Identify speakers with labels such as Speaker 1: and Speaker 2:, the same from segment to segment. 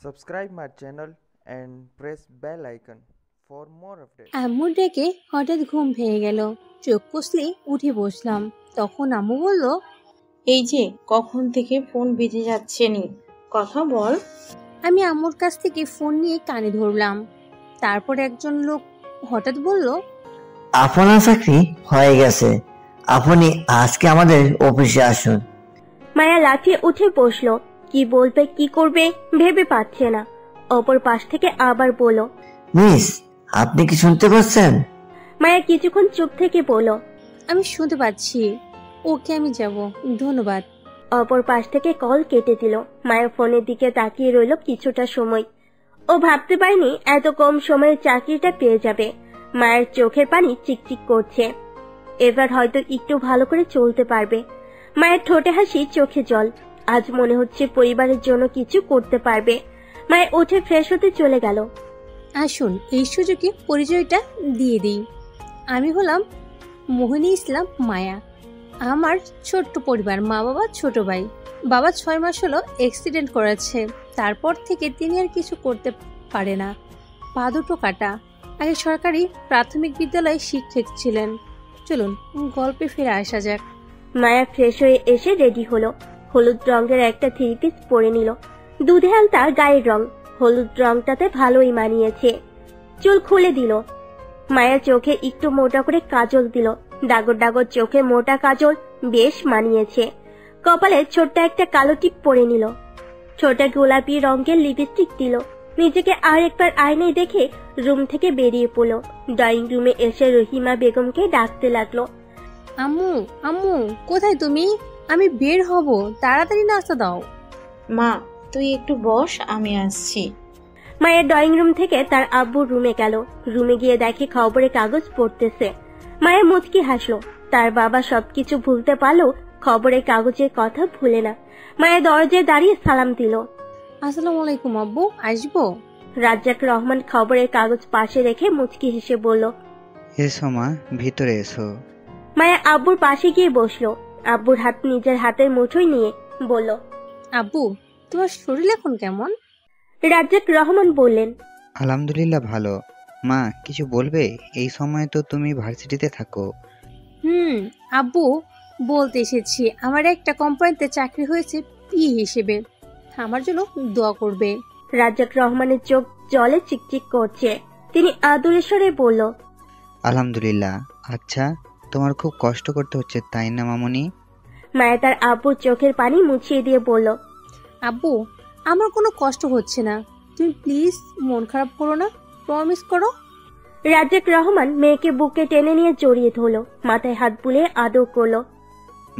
Speaker 1: Subscribe my channel and press bell icon for more updates.
Speaker 2: আম্মু ডেকে হঠাৎ ঘুম ভেঙে গেল। চোখ কষলে উঠে বসলাম। তখন আম্মু বলল,
Speaker 3: এই যে কখন থেকে ফোন বেজে যাচ্ছে নি, কথা বল।
Speaker 2: আমি আম্মুর কাছ থেকে ফোন নিয়ে কানে ধরলাম। তারপর একজন লোক হঠাৎ বলল,
Speaker 4: আপনার চাকরি হয়ে গেছে, আপনি আজকে আমাদের অফিসে আসুন।
Speaker 5: মায়া লাফিয়ে উঠে বসলো। কি বলবে কি করবে ভেবে পাচ্ছে না। অপর পাশ থেকে আবার বলল,
Speaker 4: মিস, আপনি কি শুনতে পাচ্ছেন?
Speaker 5: মায়া কিছুক্ষণ চুপ থেকে বলল,
Speaker 2: আমি শুনতে পাচ্ছি, ওকে আমি যাব, ধন্যবাদ।
Speaker 5: অপর পাশ থেকে কল কেটে দিল। মায়া ফোনের দিকে তাকিয়ে রইল কিছুটা সময়। ও ভাবতে পারেনি এত কম সময়ে চাকরিটা পেয়ে যাবে। মায়ের চোখের পানি চিকচিক করছে। এবার হয়তো একটু ভালো করে চলতে পারবে। মায়ের ঠোঁটে হাসি, চোখে জল। আজ মনে হচ্ছে পরিবারের জন্য কিছু করতে পারবে। মায়া উঠে ফ্রেশ হতে চলে গেল।
Speaker 2: আসুন এই সুযোগে পরিচয়টা দিয়ে দিই। আমি হলাম মোহিনী ইসলাম মায়া। আমার ছোট্ট পরিবার, মা বাবা, ছোট ভাই। বাবা 6 মাস হলো অ্যাক্সিডেন্ট করেছে। তারপর থেকে তিনি আর কিছু করতে পারে না, পা দুটো কাটা। আগে সরকারি প্রাথমিক বিদ্যালয়ে শিক্ষক ছিলেন। চলুন গল্পে ফিরে আসা যাক।
Speaker 5: মায়া ফ্রেশ হয়ে এসে রেডি হলো। হলুদ রঙের একটা থ্রি পিস পরে নিল। দুধে হালতা গায়ের রং, হলুদ রংটাতে ভালোই মানিয়েছে। চুল খুলে দিল। মায়া চোখে একটু মোটা করে কাজল দিল। ডাগর ডাগর চোখে মোটা কাজল বেশ মানিয়েছে। কপালে ছোট্ট একটা কালো টিপ পরে নিল। ছোট গোলাপি রঙের লিপস্টিক দিল। নিজেকে আর একবার আয়নায় দেখে রুম থেকে বেরিয়ে পড়ল। ড্রয়িং রুমে এসে রহিমা বেগমকে ডাকতে লাগলো,
Speaker 2: আম্মু, আম্মু কোথায় তুমি? আমি বের হব, তাড়াতাড়ি নাস্তা দাও।
Speaker 3: মা, তুই একটু বস, আমি আসছি।
Speaker 5: মায়ের ড্রয়িং রুম থেকে তার আব্বুর রুমে গেল। রুমে গিয়ে দেখে খবরের কাগজ পড়তেছে। মায়ের মুচকি হাসলো। তার বাবা সবকিছু ভুলতে পারলেও খবরের কাগজের কথা ভুলে না। মায়ের দরজায় দাঁড়িয়ে সালাম দিল।
Speaker 2: আসসালামু আলাইকুম আব্বু, আসবো?
Speaker 5: রাজ্জাক রহমান খবরের কাগজ পাশে রেখে মুচকি হেসে বলল,
Speaker 6: এসো মা, ভিতরে এসো।
Speaker 5: মায়া আব্বুর পাশে গিয়ে বসলো। আব্বুর হাত নিজের হাতের মুঠোয় নিয়ে বলল,
Speaker 2: আব্বু, তোমার শরীর এখন কেমন?
Speaker 5: রাজ্জাক রহমান বললেন,
Speaker 6: আলহামদুলিল্লাহ ভালো। মা, কিছু বলবে? এই সময় তো তুমি ভার্সিটিতে থাকো।
Speaker 2: আব্বু, বলতে এসেছি আমার একটা কোম্পানিতে চাকরি হয়েছে পিএ হিসেবে। আমার জন্য দোয়া করবে।
Speaker 5: রাজ্জাক রহমানের চোখ জলে চিকচিক করছে। তিনি আদুরে স্বরে বলল,
Speaker 6: আলহামদুলিল্লাহ। আচ্ছা, তোমার খুব কষ্ট করতে হচ্ছে তাই না মামুনি?
Speaker 5: মায়া তার আব্বুর চোখের পানি মুছিয়ে দিয়ে বলল,
Speaker 2: আব্বু, আমার কোনো কষ্ট হচ্ছে না। তুমি প্লিজ মন খারাপ করো না, প্রমিস করো।
Speaker 5: রাজ্জাক রহমান মেয়েকে বুকে টেনে নিয়ে জড়িয়ে ধরলো। মাথায় হাত বুলিয়ে আদর করলো।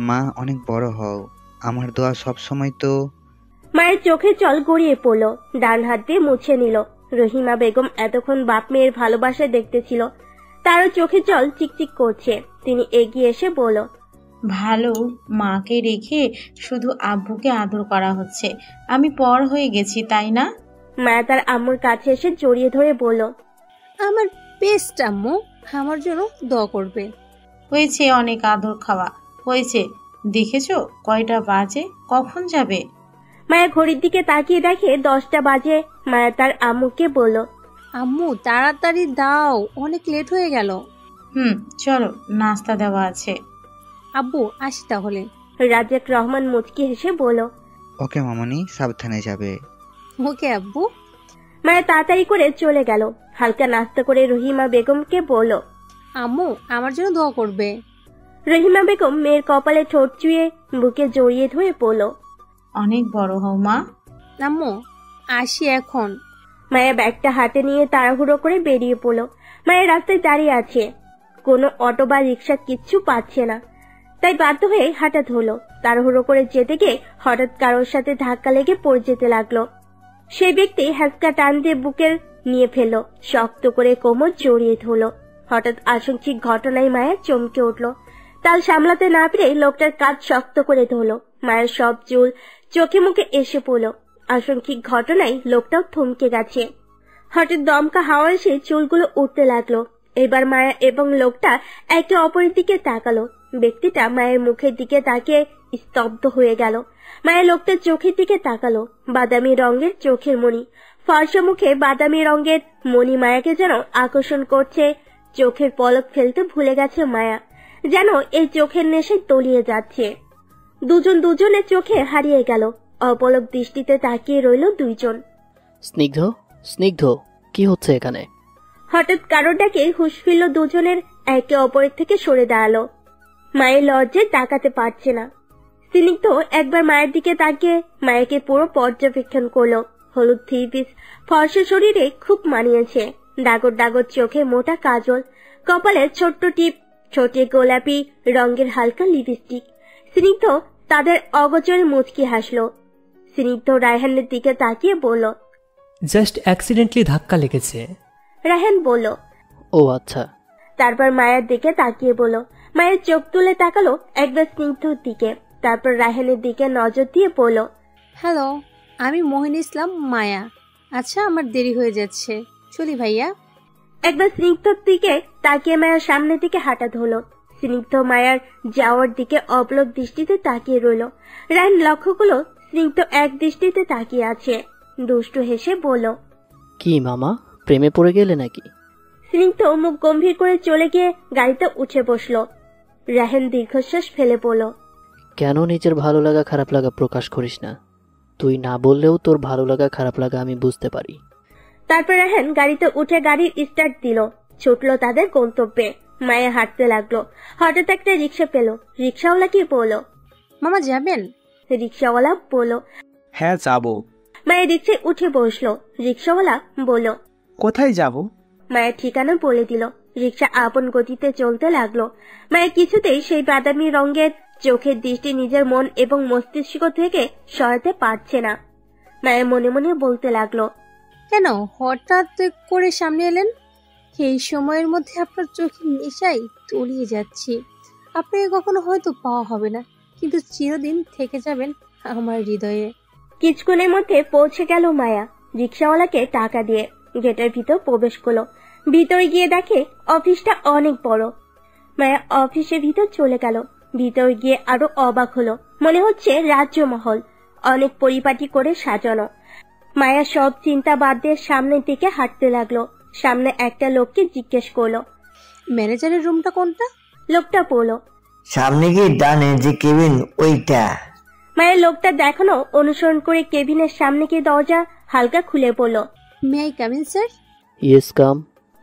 Speaker 6: মা, অনেক বড় হও, আমার দোয়া সব সময় তো।
Speaker 5: মায়ের চোখে জল গড়িয়ে পড়লো। ডান হাত দিয়ে মুছে নিল। রহিমা বেগম এতক্ষণ বাপ মেয়ের ভালোবাসা দেখতেছিল। তারও চোখে জল চিকচিক করছে। তিনি এগিয়ে এসে বলল,
Speaker 3: ভালো মাকে রেখে শুধু আব্বুকে আদর করা হচ্ছে। আমি পর হয়ে গেছি তাই না?
Speaker 5: মায়া তার আম্মুর কাছে এসে জড়িয়ে ধরে বলল,
Speaker 2: আমার বেস্ট আম্মু, আমার জন্য দোয়া করবে।
Speaker 3: হয়েছে অনেক আদর খাওয়া হয়েছে। দেখেছো কয়টা বাজে, কখন যাবে?
Speaker 5: মায়া ঘড়ির দিকে তাকিয়ে দেখে 10টা বাজে। মায়া তার আম্মুকে বলল,
Speaker 2: আম্মু তাড়াতাড়ি দাও, অনেক লেট হয়ে গেল।
Speaker 3: চলো, নাস্তা দেওয়া আছে।
Speaker 2: আব্বু, আসি তাহলে।
Speaker 5: রাজ্জাক রহমান মুচকি হেসে বলল,
Speaker 6: ওকে মামুনি, সাবধানে যাবে।
Speaker 2: ওকে আব্বু।
Speaker 5: মায়া তাড়াতাড়ি করে চলে গেল। হালকা নাস্তা করে রহিমা বেগমকে বলল,
Speaker 2: আম্মু আমার জন্য দোয়া করবে।
Speaker 5: রহিমা বেগম মেয়ের কপালে ঠোঁট চুয়ে বুকে জড়িয়ে ধরে বলল,
Speaker 3: অনেক বড় হও মা।
Speaker 2: আম্মু, আসি এখন।
Speaker 5: মায়া ব্যাগটা হাতে নিয়ে তাড়াহুড়ো করে বেরিয়ে পড়ল। মায়ের রাস্তায় দাঁড়িয়ে আছে। কোনো অটো বা রিক্সা কিচ্ছু পাচ্ছে না। তাই বাধ্য হয়ে হাঁটা ধরলো। তাড়াহুড়ো করে যেতে গিয়ে হঠাৎ কারোর সাথে ধাক্কা লেগে পড়ে যেতে লাগলো। সেই ব্যক্তি হ্যাঁচকা টান দিয়ে বুকের নিয়ে ফেললো। শক্ত করে কোমর জড়িয়ে ধরলো। হঠাৎ আশঙ্কিক ঘটনায় মায়া চমকে উঠল। তাল সামলাতে না পেরে লোকটার কাঁধ শক্ত করে ধরলো। মায়ের সব চুল চোখে মুখে এসে পড়লো। আশঙ্কিক ঘটনায় লোকটাও থমকে গেছে। হঠাৎ দমকা হাওয়া এসে চুলগুলো উঠতে লাগলো। এবার মায়া এবং লোকটা একে অপরের দিকে তাকালো। ব্যক্তিটা মায়ের মুখের দিকে তাকিয়ে স্তব্ধ হয়ে গেল। মায়ের লোকটার চোখের দিকে তাকালো। বাদামি রঙের চোখের মণি, ফর্সা মুখে বাদামি রঙের মণি মায়াকে যেন আকর্ষণ করছে। চোখের পলক ফেলতে ভুলে গেছে মায়া, যেন এই চোখের নেশায় তলিয়ে যাচ্ছে। দুজন দুজনের চোখে হারিয়ে গেল। অপলক দৃষ্টিতে তাকিয়ে রইল দুইজন।
Speaker 7: স্নিগ্ধ, স্নিগ্ধ, কি হচ্ছে এখানে?
Speaker 5: হঠাৎ কারোর ডাকে হুঁশ ফিরল দুজনের, একে অপরের থেকে সরে দাঁড়ালো। মায়ের লজ্জায় তাকাতে পারছে না। স্নিগ্ধ একবার মায়ের দিকে তাকিয়ে মায়াকে পুরো পর্যবেক্ষণ করলো। হলুদ থ্রি পিস, ফর্সা শরীরে খুব মানিয়েছে। ডাগর ডাগর চোখে মোটা কাজল, কপালে ছোট্ট টিপ, ছোটে গোলাপি রঙের হালকা লিপস্টিক। স্নিগ্ধ তাদের অগোচরে মুচকি হাসলো। স্নিগ্ধ রায়হানের দিকে তাকিয়ে বলল,
Speaker 8: জাস্ট অ্যাক্সিডেন্টলি ধাক্কা লেগেছে।
Speaker 5: রায়হান বলল,
Speaker 7: ও আচ্ছা।
Speaker 5: তারপর মায়ের দিকে তাকিয়ে বলল। মায়ের চোখ তুলে তাকালো একবার স্নিগ্ধর দিকে, তারপর রায়হানের দিকে নজর দিয়ে বলল,
Speaker 2: হ্যালো, আমি মোহিনী ইসলাম মায়া। আচ্ছা, আমার দেরি হয়ে যাচ্ছে, চলি ভাইয়া।
Speaker 5: একবার স্নিগ্ধর দিকে তাকিয়ে মায়ের সামনের দিকে হাঁটা ধরলো। স্নিগ্ধ মায়ার যাওয়ার দিকে অবলক দৃষ্টিতে তাকিয়ে রইল। রায়হান লক্ষ্য করলো স্নিগ্ধ এক দৃষ্টিতে তাকিয়ে আছে। দুষ্টু হেসে বলল,
Speaker 7: কি মামা, প্রেমে পড়ে গেলে নাকি?
Speaker 5: স্নিগ্ধ মুখ গম্ভীর করে চলে গিয়ে গাড়িতে উঠে বসলো। রায়হান দীর্ঘশ্বাস ফেলে বলল,
Speaker 7: কেন নিজের ভালো লাগা খারাপ লাগা প্রকাশ করিস না? তুই না বললেও তোর ভালো লাগা খারাপ লাগা আমি বুঝতে পারি।
Speaker 5: তারপর রায়হান গাড়িতে উঠে গাড়ির স্টার্ট দিল, ছুটলো তাদের গন্তব্যে। মায়া হাঁটতে লাগলো। হঠাৎ একটা রিক্সা পেল। রিক্সাওয়ালা কি বলল,
Speaker 2: মামা যাবেন?
Speaker 5: রিক্সাওয়ালা বলল,
Speaker 9: হ্যাঁ যাবো।
Speaker 5: মায়া রিক্সায় উঠে বসলো। রিক্সাওয়ালা বলল,
Speaker 9: কোথায় যাব?
Speaker 5: মায়ের ঠিকানা বলে দিল। রিক্সা আপন গতিতে চলতে লাগলো। মায়া কিছুতেই সেই বাদামি রঙের চোখের দৃষ্টি নিজের মন এবং মস্তিষ্ক থেকে সরাতে পারছে না। মায়া মনে মনে বলতে লাগলো,
Speaker 2: কেন হঠাৎ করে সামনে এলেন? এই সময়ের মধ্যে আপনার চোখের নেশায় তলিয়ে যাচ্ছি। আপনাকে কখনো হয়তো পাওয়া হবে না, কিন্তু চিরদিন থেকে যাবেন আমার হৃদয়ে।
Speaker 5: কিছুক্ষণের মধ্যে পৌঁছে গেল মায়া। রিক্সাওয়ালাকে টাকা দিয়ে গেটের ভিতর প্রবেশ করলো। ভিতরে গিয়ে দেখে অফিসটা অনেক বড়। মায়া অফিসের ভিতর চলে গেল। ভিতরে গিয়ে আরো অবাক হলো। মনে হচ্ছে রাজ্যমহল, অনেক পরিপাটি করে সাজানো। মায়া সব চিন্তা বাদ দিয়ে সামনের দিকে হাঁটতে লাগলো। সামনে একটা লোককে জিজ্ঞেস করলো,
Speaker 2: ম্যানেজারের রুমটা কোনটা?
Speaker 5: লোকটা বলল,
Speaker 4: সামনে গিয়ে ডানে যে কেবিন ওইটা।
Speaker 5: মায়ের লোকটা দেখানো অনুসরণ করে কেবিনের সামনে গিয়ে দরজা হালকা খুলে পড়ল।
Speaker 2: May I come in sir?
Speaker 7: Yes come.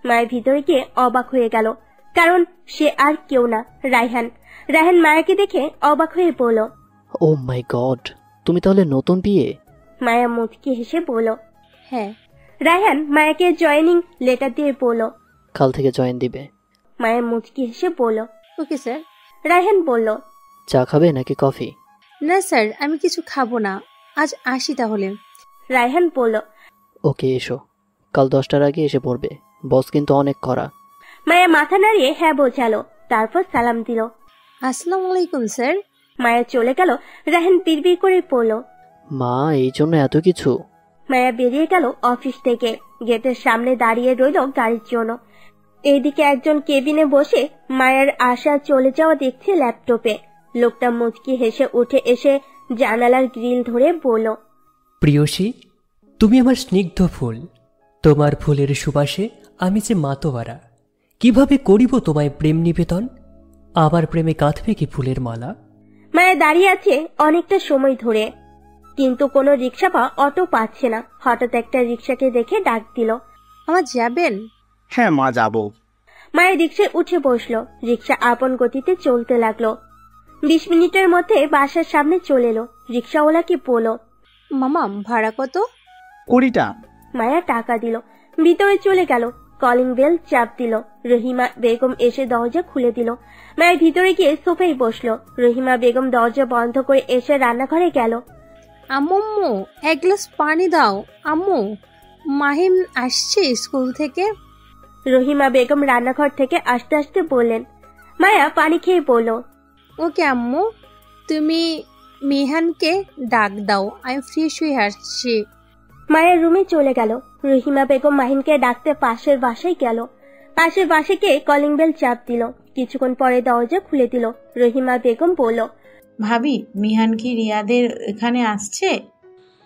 Speaker 5: মায়ের ভিতরে গিয়ে অবাক হয়ে গেল, কারণ সে আর কেউ না, রায়হান। রায়হান মায়াকে দেখে অবাক হয়ে বলল,
Speaker 7: ও মাই গড, তুমি তাহলে নতুন বিয়ে?
Speaker 5: মায়া মুচকি হেসে বলল,
Speaker 2: হ্যাঁ।
Speaker 5: রায়হান মায়াকে জয়েনিং লেটার দিয়ে বলল,
Speaker 7: কাল থেকে জয়েন দিবে।
Speaker 5: মায়া মুচকি হেসে বলল,
Speaker 2: ওকে স্যার।
Speaker 5: রায়হান বলল,
Speaker 7: চা খাবে নাকি কফি?
Speaker 2: না স্যার, আমি কিছু খাবো না, আজ আসি তাহলে।
Speaker 5: রায়হান বলল,
Speaker 7: ওকে এসো, কাল 10টার আগে এসে পড়বে, বস কিন্তু অনেক কড়া।
Speaker 5: মায়া মাথা নাড়িয়ে হ্যাঁ বোঝালো, তারপর সালাম দিল।
Speaker 2: আসসালামু আলাইকুম স্যার।
Speaker 5: মায়া চলে গেল। রায়হান বিড়বিড় করে পড়ল,
Speaker 7: মা, এই জন্য এত কিছু?
Speaker 5: মায়া বেরিয়ে গেল অফিস থেকে। গেটের সামনে দাঁড়িয়ে রইল গাড়ির জন্য। এইদিকে একজন কেবিনে বসে মায়ের আসা চলে যাওয়া দেখছে ল্যাপটপে। লোকটা মুচকি হেসে উঠে এসে জানালার গ্রিল ধরে বলল,
Speaker 8: প্রিয়সী, তুমি আমার স্নিগ্ধ ফুল। তোমার ফুলের সুবাসে আমি যে মাতোয়ারা। কিভাবে করিব তোমায় প্রেম নিবেদন? আমার প্রেমে কাঁথবে কি ফুলের মালা?
Speaker 5: মায়া দাঁড়িয়ে আছে অনেকটা সময় ধরে, কিন্তু কোনো রিক্সা বা অটো পাচ্ছে না। হঠাৎ একটা রিক্সাকে দেখে ডাক দিল,
Speaker 2: আমার যাবেন?
Speaker 9: হ্যাঁ মা, যাবো।
Speaker 5: মায়া রিক্সায় উঠে বসলো। রিক্সা আপন গতিতে চলতে লাগলো। 20 মিনিটের মধ্যে বাসার সামনে চলে এলো। রিক্সাওয়ালাকে বলল,
Speaker 2: মামা ভাড়া কত?
Speaker 9: 20টা।
Speaker 5: মায়া টাকা দিল, ভিতরে চলে গেল। কলিং বেল চাপ দিল। রহিমা বেগম এসে দরজা খুলে দিল। মায়ের ভিতরে গিয়ে সোফায় বসলো। রহিমা বেগম দরজা বন্ধ করে এসে রান্নাঘরে গেল।
Speaker 2: আম্মু, এক গ্লাস পানি দাও। আম্মু, মাহিম আসছে স্কুল থেকে।
Speaker 5: রহিমা বেগম রান্নাঘর থেকে আস্তে আস্তে বললেন। মায়া পানি খেয়ে বলল,
Speaker 2: ওকে আম্মু, তুমি মেহানকে ডাক দাও, আমি ফ্রেশ হয়ে আসছি।
Speaker 5: মায়ের রুমে চলে গেল। রহিমা বেগম মাহিনকে ডাকতে পাশের বাসায় গেল। পাশের বাসাকে কলিং বেল চাপ দিল। কিছুক্ষণ পরে দরজা খুলে দিল। রহিমা বেগম বলল,
Speaker 3: ভাবি, মিহান কি রিয়াদের এখানে আসছে?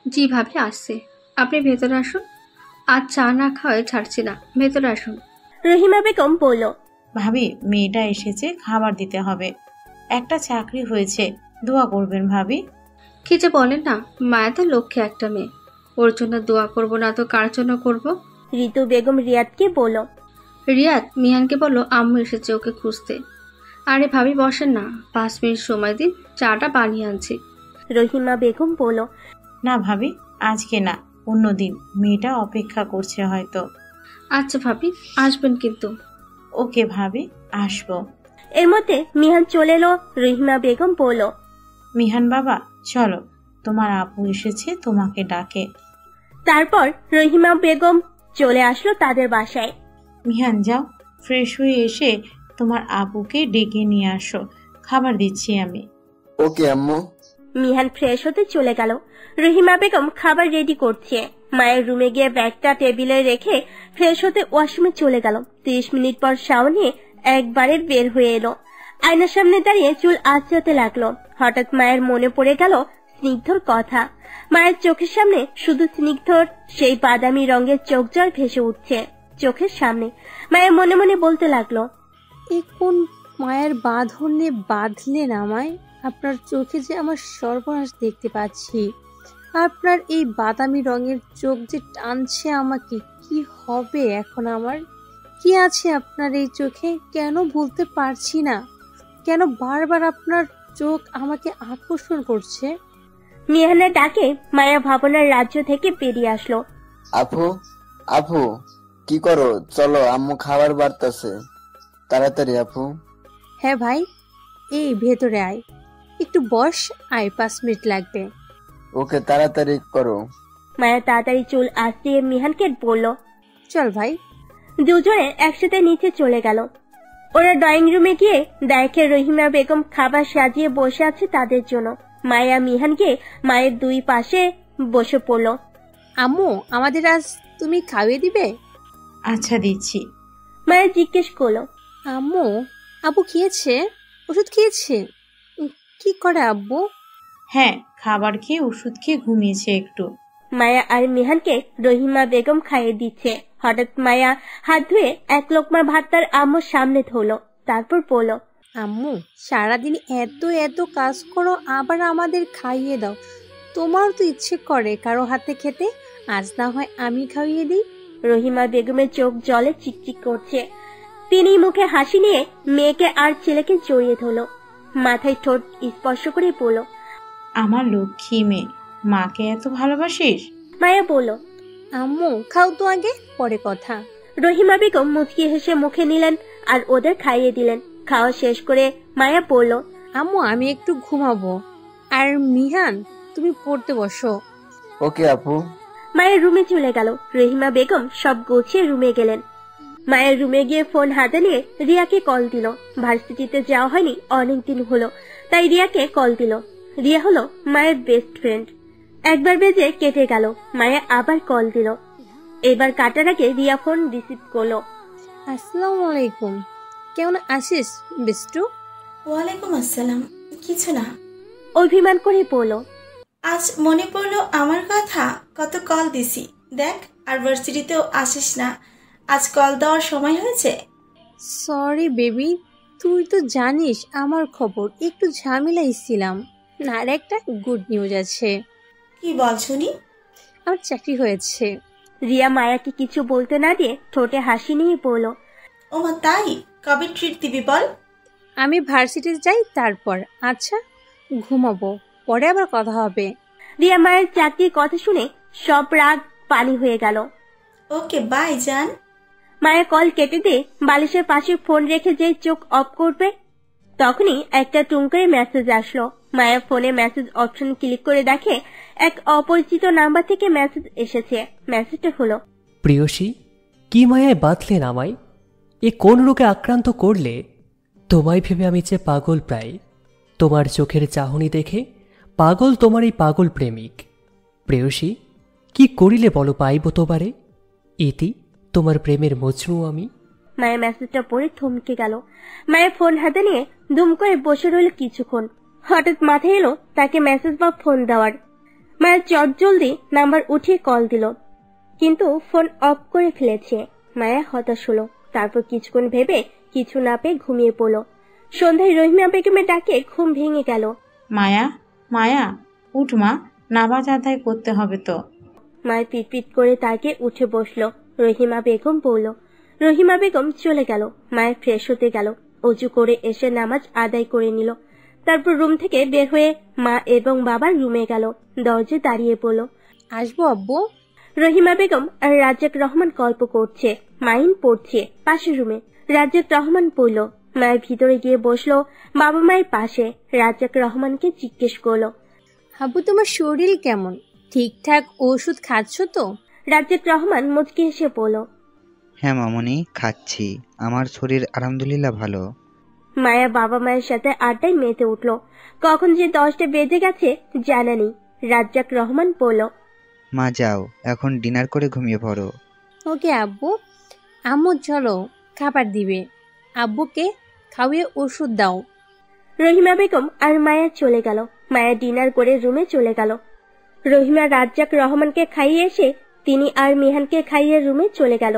Speaker 10: জি ভাবি, আসছে। আপনি ভেতরে আসুন, আজ চা না খাওয়ায় ছাড়ছি না, ভেতরে আসুন।
Speaker 5: রহিমা বেগম বলল,
Speaker 3: ভাবি, মেয়েটা এসেছে, খাবার দিতে হবে। একটা চাকরি হয়েছে, দোয়া করবেন ভাবি।
Speaker 10: কি যে বলেন না, মায়া তো লক্ষ্যে একটা মেয়ে, ওর জন্য দোয়া করব না তো কার জন্য করব?
Speaker 5: ঋতু বেগম রিয়াদকে বলল,
Speaker 10: রিয়াদ, মিহানকে বলো আম্মু এসেছে ওকে খুঁজতে। আরে ভাবি বসেন না, 5 মিনিট সময় দিন, চাটা বানিয়ে আনছি।
Speaker 5: রহিমা বেগম বলল,
Speaker 3: না ভাবি, আজকে না, অন্যদিন। মেয়েটা অপেক্ষা করছে হয়তো।
Speaker 10: আচ্ছা ভাবি, আসবেন কিন্তু।
Speaker 3: ওকে ভাবি, আসবো।
Speaker 5: এর মধ্যে মিহান চলে এলো। রহিমা বেগম বলল,
Speaker 3: মিহান বাবা, চলো, তোমার আপু এসেছে, তোমাকে ডাকে।
Speaker 5: তারপর রহিমা বেগম চলে আসলো তাদের বাসায়।
Speaker 3: মিহান, যাও, ফ্রেশ হয়ে এসে তোমার আপুকে ডেকে নিয়ে আসো, খাবার দিচ্ছি আমি।
Speaker 11: ওকে আম্মু।
Speaker 5: মিহান ফ্রেশ হতে চলে গেল। রহিমা বেগম খাবার রেডি করছে। মায়ের রুমে গিয়ে ব্যাগটা টেবিলে রেখে ফ্রেশ হতে ওয়াশরুমে চলে গেল। 30 মিনিট পর শাওয়ার নিয়ে একবারে বের হয়ে এলো। আয়নার সামনে দাঁড়িয়ে চুল আঁচড়াতে লাগলো। হঠাৎ মায়ের মনে পড়ে গেল স্নিগ্ধর কথা। মায়ের চোখের সামনে শুধু স্নিগ্ধর সেই বাদামি রঙের চোখ জল ভেসে উঠছে চোখের সামনে। মায়ের মনে মনে বলতে লাগলো,
Speaker 2: এ কোন মায়ের বাঁধনে বাঁধলেন আমায়? আপনার চোখে যে আমার সর্বনাশ দেখতে পাচ্ছি। আপনার এই বাদামি রঙের চোখ যে টানছে আমাকে। কি হবে এখন আমার? কি আছে আপনার এই চোখে? কেন বলতে পারছি না? কেন বারবার আপনার চোখ আমাকে আকর্ষণ করছে?
Speaker 5: মিহানের ডাকে মায়া ভাবনার রাজ্য থেকে বেরিয়ে আসলো।
Speaker 11: আপু, আপু, কি করো? চলো, আম্মু খাবার বাড়তেছে, তাড়াতাড়ি আপু।
Speaker 2: হ্যাঁ ভাই, এই ভেতরে আয়, একটু বস, আয়, 5 মিনিট লাগবে।
Speaker 11: ওকে, তাড়াতাড়ি করো।
Speaker 5: মায়া তাড়াতাড়ি চুল আঁচড়িয়ে মিহানকে বলল,
Speaker 2: চল ভাই।
Speaker 5: দুজনে একসাথে নিচে চলে গেল। ওরা ড্রয়িং রুমে গিয়ে দেখে রহিমা বেগম খাবার সাজিয়ে বসে আছে তাদের জন্য। মায়া মিহানকে মায়ের দুই পাশে বসে পড়ল।
Speaker 2: আম্মু, আমাদের আজ তুমি খাইয়ে দিবে?
Speaker 3: আচ্ছা, দিচ্ছি।
Speaker 5: মায়া জিজ্ঞেস করলো,
Speaker 2: আম্মু, আব্বু খেয়েছে? ওষুধ খেয়েছে? কি করে আব্বু?
Speaker 3: হ্যাঁ, খাবার খেয়ে ওষুধ খেয়ে ঘুমিয়েছে একটু।
Speaker 5: মায়া আর মিহানকে রহিমা বেগম খাইয়ে দিচ্ছে। হঠাৎ মায়া হাত ধুয়ে এক লোকমা ভাত তার আম্মুর সামনে ধরলো। তারপর বলল,
Speaker 2: আম্মু, সারাদিন এত এত কাজ করো, আবার আমাদের খাইয়ে দাও। তোমারও তো ইচ্ছে করে কারো হাতে খেতে, আজ না হয় আমি খাইয়ে দিই।
Speaker 5: রহিমা বেগমের চোখ জলে চিকচিক করছে। তিনি মুখে হাসি নিয়ে মেয়েকে আর ছেলেকে জড়িয়ে ধরল। মাথায় ঠোঁট স্পর্শ করে বলল,
Speaker 3: আমার লক্ষ্মী মেয়ে, মাকে এত ভালোবাসিস?
Speaker 5: মায়া বলল,
Speaker 2: আম্মু, খাও তো আগে, পরে কথা।
Speaker 5: রহিমা বেগম মুচকি হেসে মুখে নিলেন আর ওদের খাইয়ে দিলেন। খাওয়া শেষ করে মায়া বলল,
Speaker 2: আম্মু, আমি একটু ঘুমাবো। আর মিহান, তুমি পড়তে বসো।
Speaker 11: ওকে আপু।
Speaker 5: মায়ের রুমে চলে গেল। রহিমা বেগম সব গুছিয়ে রুমে গেলেন। মায়ের রুমে গিয়ে ফোন হাতে নিয়ে রিয়াকে কল দিল। ভার্সিটিতে যাওয়া হয়নি অনেকদিন হলো, তাই রিয়াকে কল দিল। রিয়া হলো মায়ের বেস্ট ফ্রেন্ড। একবার বেজে কেটে গেল। মায়া আবার কল দিল। এবার কাটার আগে রিয়া ফোন রিসিভ করলো।
Speaker 2: আসসালামু আলাইকুম, কেমন আছিস বিষ্টু?
Speaker 12: ওয়ালাইকুম আসসালাম। কিছু না।
Speaker 5: অভিমান করে বলল,
Speaker 12: আজ মনে পড়লো আমার কথা, কত কল দিছি দেখ, আর ভার্সিটিতেও আসিস না, আজ কল দেওয়ার সময় হয়েছে।
Speaker 2: সরি বেবি, তুই তো জানিস আমার খবর, একটু ঝামেলায় ছিলাম। আর একটা গুড নিউজ আছে।
Speaker 12: কি বল শুনি।
Speaker 2: আমার চাকরি হয়েছে।
Speaker 5: রিয়া মায়াকে কিছু বলতে না দিয়ে ঠোঁটে হাসি নিয়ে বলল,
Speaker 12: ওমা তাই? কবে ট্রিট দিবি বল?
Speaker 2: আমি ভার্সিটিতে যাই, তারপর। আচ্ছা, ঘুমাবো, পরে আবার কথা হবে।
Speaker 5: রিয়া মায়ের চাকরির কথা শুনে সব রাগ পানি হয়ে গেল।
Speaker 12: ওকে বাই জান।
Speaker 5: মায়ের কল কেটে দিয়ে বালিশের পাশে ফোন রেখে যে চোখ অফ করবে, তখনই একটা টুঙ্কারে মেসেজ আসলো। মায়া ফোনে মেসেজ অপশন ক্লিক করে দেখে এক অপরিচিত নাম্বার থেকে মেসেজ এসেছে। মেসেজটা হলো,
Speaker 8: প্রিয়সী, কি মায়ায় বাঁধলেন আমায়? এ কোন রোগে আক্রান্ত করলে? তোমায় ভেবে আমি যে পাগল প্রায়। তোমার চোখের চাহনি দেখে পাগল তোমার এই পাগল প্রেমিক। প্রেয়সী, কি করিলে বলো পাইব তোমারে? ইতি তোমার প্রেমের মজনু আমি।
Speaker 5: মায়া মেসেজটা পড়ে থমকে গেল। মায়া ফোন হাতে নিয়ে দুম করে বসে রইল কিছুক্ষণ। হঠাৎ মাথায় এলো তাকে মেসেজ বা ফোন দেওয়ার। মায়া চটজলদি নাম্বার উঠিয়ে কল দিল, কিন্তু ফোন অফ করে ফেলেছে। মায়া হতাশ হলো। তারপর কিছুক্ষণ ভেবে কিছু না পেয়ে ঘুমিয়ে পড়ল। সন্ধ্যায় রহিমা বেগমের ডাকে ঘুম ভেঙে গেল।
Speaker 3: মায়া, মায়া, উঠ মা, নামাজ আদায় করতে হবে তো।
Speaker 5: মায়া পিটপিট করে তাকে উঠে বসলো। রহিমা বেগম বলল। রহিমা বেগম চলে গেল। মায়া ফ্রেশ হতে গেল, অজু করে এসে নামাজ আদায় করে নিল। তারপর রুম থেকে বের হয়ে মা এবং বাবার রুমে গেল। দরজায় দাঁড়িয়ে পড়ল।
Speaker 2: আসবো আব্বু?
Speaker 5: রহিমা বেগম আর রাজ্জাক রহমান গল্প করছে। মাইন পড়ছে পাশের রুমে। রাজ্জাক রহমান পড়ল। মায়ের ভিতরে গিয়ে বসলো বাবা মায়ের পাশে। রাজ্জাক রহমানকে জিজ্ঞেস করলো,
Speaker 2: আব্বু তোমার শরীর কেমন? ঠিকঠাক ওষুধ খাচ্ছ তো?
Speaker 5: রাজ্জাক রহমান মুচকি হেসে বলল,
Speaker 6: হ্যাঁ মামনি, খাচ্ছি। আমার শরীর আলহামদুলিল্লাহ ভালো।
Speaker 5: মায়া বাবা মায়ের সাথে আড্ডায় মেতে উঠল। কখন যে 10টা বেজে গেছে জানা নেই। রাজ্জাক রহমান বলল,
Speaker 6: মা যাও, এখন ডিনার করে ঘুমিয়ে পড়ো।
Speaker 2: ওকে আব্বু। আম্মু চলো, খাবার দিবে। আব্বুকে খাওয়িয়ে ওষুধ দাও।
Speaker 5: রহিমা বেগম আর মায়া চলে গেল। মায়া ডিনার করে রুমে চলে গেল। রহিমা রাজ্জাক রহমানকে খাইয়ে এসে তিনি আর মিহানকে খাইয়ে রুমে চলে গেল।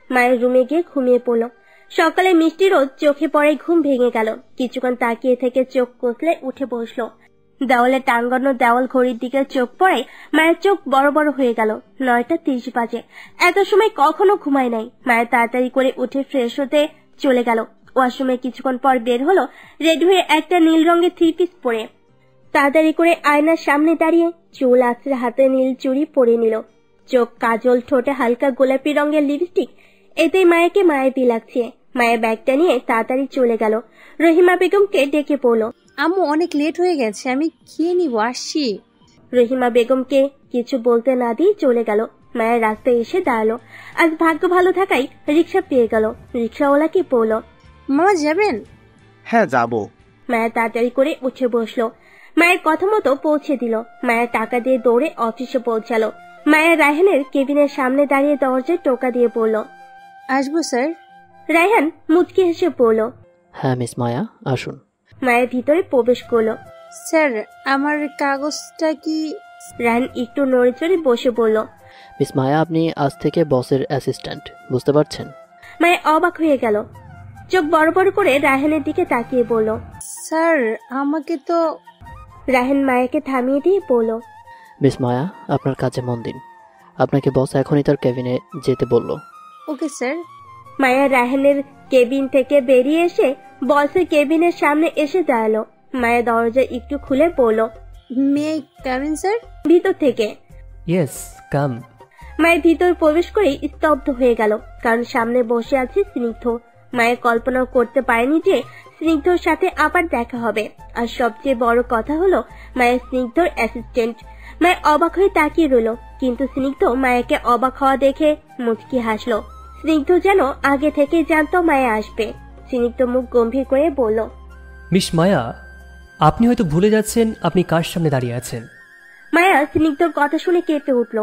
Speaker 5: মায়ের রুমে গিয়ে ঘুমিয়ে পড়ল। সকালে মিষ্টি রোদ চোখে পড়ে ঘুম ভেঙে গেল। কিছুক্ষণ তাকিয়ে থেকে চোখ কষলে উঠে বসলো। দেওয়ালে টাঙ্গানো দেওয়াল ঘড়ির দিকে চোখ পড়ে মায়ের চোখ বড় বড় হয়ে গেল। 9:30 বাজে। এত সময় কখনো ঘুমায় নাই। মায়ের তাড়াতাড়ি করে উঠে ফ্রেশ হতে চলে গেল। ওয়াশরুমে কিছুক্ষণ পর বের হলো, রেডি হয়ে একটা নীল রঙের 3 পিস পরে। তাড়াতাড়ি করে আয়নার সামনে দাঁড়িয়ে চুল আঁচড়ে হাতে নীল চুড়ি পরে নিল। চোখ কাজল, ঠোঁটে হালকা গোলাপি রঙের লিপস্টিক। এতেই মায়াকে মায়াবী লাগছে। মায়া ব্যাগটা নিয়ে তাড়াতাড়ি চলে গেল। রহিমা বেগমকে ডেকে পড়ল,
Speaker 2: আম্মু অনেক লেট হয়ে গেছে, আমি খেয়ে নিব, আসছি।
Speaker 5: রহিমা বেগমকে কিছু বলতে না দিয়ে চলে গেল। মায়ের রাস্তায় এসে দাঁড়ালো। আজ ভাগ্য ভালো থাকায় রিক্সা পেয়ে গেল। রিক্সাওয়ালাকে বলল,
Speaker 2: মামা যাবেন?
Speaker 9: হ্যাঁ যাব।
Speaker 5: মায়া তাড়াতাড়ি করে উঠে বসলো। মায়ের কথা মতো পৌঁছে দিল। মায়ের টাকা দিয়ে দৌড়ে অফিসে পৌঁছালো। মায়া রায়হানের কেবিনের সামনে দাঁড়িয়ে দরজায় টোকা দিয়ে বলল,
Speaker 2: আসবো স্যার।
Speaker 5: রায়হান মুচকি হেসে বলল,
Speaker 7: হ্যাঁ মিস মায়া, আসুন।
Speaker 5: মায়ের ভিতরে প্রবেশ করলো।
Speaker 2: স্যার আমার কাগজটা কি?
Speaker 5: রায়হান একটু নড়ে চড়ে বসে বলল,
Speaker 7: মিস মায়া, আপনি আজ থেকে বসের অ্যাসিস্ট্যান্ট, বুঝতে পারছেন?
Speaker 5: মায়া অবাক হয়ে গেল। চোখ বড় বড় করে রায়হানের দিকে তাকিয়ে বলল,
Speaker 2: স্যার আমাকে তো।
Speaker 5: রায়হান মায়াকে থামিয়ে দিয়ে বলল,
Speaker 7: মিস মায়া, আপনার কাজে মন দিন। আপনাকে বস এখনই তার কেবিনে যেতে বলল।
Speaker 2: Okay sir.
Speaker 5: মায়া রায়হানের কেবিন থেকে বেরিয়ে এসে বসের কেবিনের সামনে এসে দাঁড়ালো। মায়া দরজা একটু খুলে বলল,
Speaker 2: may I come in sir?
Speaker 5: ভিতর থেকে।
Speaker 8: Yes, come.
Speaker 5: মায়ের ভিতর প্রবেশ করে স্তব্ধ হয়ে গেল, কারণ সামনে বসে আছে স্নিগ্ধ। মায়ের কল্পনাও করতে পারেনি যে স্নিগ্ধর সাথে আবার দেখা হবে। আর সবচেয়ে বড় কথা হলো মায়ের স্নিগ্ধর অ্যাসিস্ট্যান্ট। মায়ের অবাক হয়ে তাকিয়ে রইল, কিন্তু স্নিগ্ধ মায়াকে অবাক হওয়া দেখে মুচকি হাসলো। স্নিগ্ধ যেন আগে থেকে জানতো মায়া আসবে। স্নিগ্ধ মুখ গম্ভীর করে বলল,
Speaker 8: মিস মায়া, আপনি হয়তো ভুলে যাচ্ছেন আপনি কার সামনে দাঁড়িয়ে আছেন।
Speaker 5: মায়া স্নিগ্ধর কথা শুনে কেঁপে উঠল।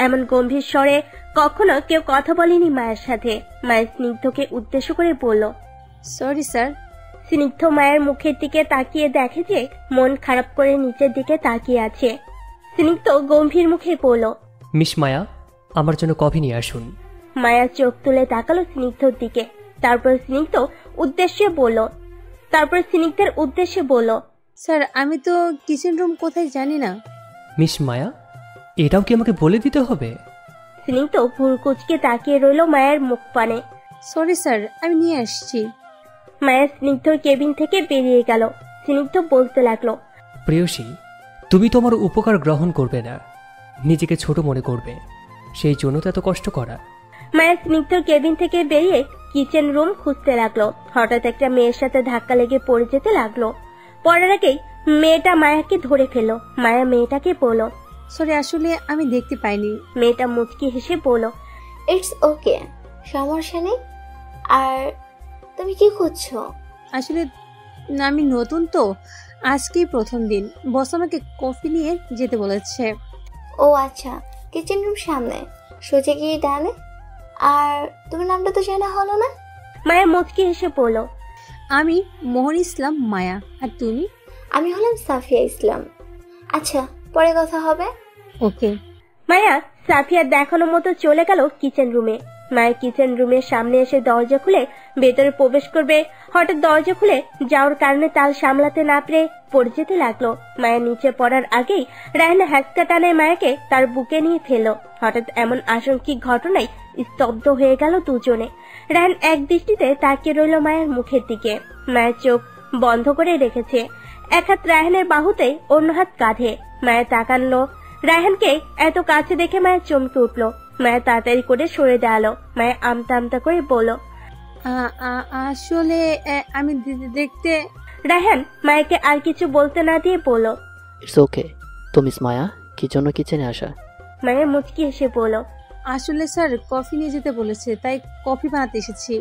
Speaker 5: এমন গম্ভীর স্বরে কখনো কেউ কথা বলেনি মায়ের সাথে। মায়ের স্নিগ্ধকে উদ্দেশ্য করে বলল,
Speaker 2: সরি স্যার।
Speaker 5: স্নিগ্ধ মায়ের মুখের দিকে তাকিয়ে দেখে যে মন খারাপ করে নিচের দিকে তাকিয়ে আছে। স্নিগ্ধ গম্ভীর মুখে বলল,
Speaker 8: মিস মায়া, আমার জন্য কফি নিয়ে আসুন।
Speaker 5: মায়া চোখ তুলে তাকালো স্নিগ্ধর দিকে। তারপর স্নিগ্ধের উদ্দেশ্যে বলল,
Speaker 2: স্যার আমি তো কিচেন রুম কোথায় জানি না।
Speaker 8: মিস মায়া, এটাও কি আমাকে বলে দিতে হবে?
Speaker 5: স্নিগ্ধ ভুরু কুচকে তাকিয়ে রইল মায়ের মুখ পানে।
Speaker 2: সরি স্যার, আমি নিয়ে আসছি।
Speaker 5: মায়া স্নিগ্ধর কেবিন থেকে বেরিয়ে গেল। স্নিগ্ধ বলতে লাগলো,
Speaker 8: প্রেয়সী, তুমি তো আমার উপকার গ্রহণ করবে না, নিজেকে ছোট মনে করবে, সেই জন্য তো এত কষ্ট করা।
Speaker 5: মায়া স্নিগ্ধর কেবিন থেকে বেরিয়ে কিচেন রুম খুঁজতে লাগলো। হঠাৎ একটা মেয়ের সাথে ধাক্কা লেগে পড়ে যেতে লাগলো। পড়ার আগেই মেয়েটা মায়াকে ধরে ফেললো। মায়া মেয়েটাকে বলল,
Speaker 2: সরি, আসলে আমি দেখতে পাইনি।
Speaker 5: মেয়েটা মুচকি হেসে বলল,
Speaker 13: ইটস ওকে, সমস্যা নেই। আর তুমি কি খুঁজছো?
Speaker 2: আসলে আমি নতুন তো, আজকেই প্রথম দিন। বস আমাকে কফি নিয়ে যেতে বলেছে।
Speaker 13: ও আচ্ছা, কিচেন রুম সামনে, সোজা গিয়ে ডানে। আর তোমার নামটা তো জানা হলো না?
Speaker 5: মায়া মুচকি হেসে বলল,
Speaker 2: আমি মোহন ইসলাম মায়া। আর তুমি?
Speaker 13: আমি হলাম সাফিয়া ইসলাম। আচ্ছা, পরে কথা হবে।
Speaker 2: ওকে।
Speaker 5: মায়া সাফিয়া দেখানো মতো চলে গেল কিচেন রুমে। মায়ের কিচেন রুমের সামনে এসে দরজা খুলে ভেতরে প্রবেশ করবে, হঠাৎ দরজা খুলে যাওয়ার কারণে তাল সামলাতে না পেরে পড়ে যেতে লাগলো। মায়ের নিচে পড়ার আগেই রায়হান হ্যাঁচকা টানে মায়াকে তার বুকে নিয়ে ফেললো। হঠাৎ এমন আশঙ্কিক ঘটনায় স্তব্ধ হয়ে গেল দুজনে। রায়হান এক দৃষ্টিতে তাকিয়ে রইল মায়ের মুখের দিকে। মায়ের চোখ বন্ধ করে রেখেছে, এক হাত রায়হানের বাহুতে, অন্য হাত কাঁধে। মায়ের তাকালো। রায়হানকে এত কাছে দেখে মায়ের চমকে উঠলো। মায়া তাড়াতাড়ি করে সরে দাঁড়ালো। মায়া আমতা আমতা করে বলল,
Speaker 2: আসলে আমি দেখতে।
Speaker 5: রায়হান মায়াকে আর কিছু বলতে না দিয়ে বলল,
Speaker 7: ইটস ওকে। তো মিস মায়া, কি জন্য কিচেনে আসা?
Speaker 5: মায়া মুচকি হেসে বলল,
Speaker 2: আসলে স্যার কফি নিয়ে যেতে বলেছে, তাই কফি বানাতে এসেছি।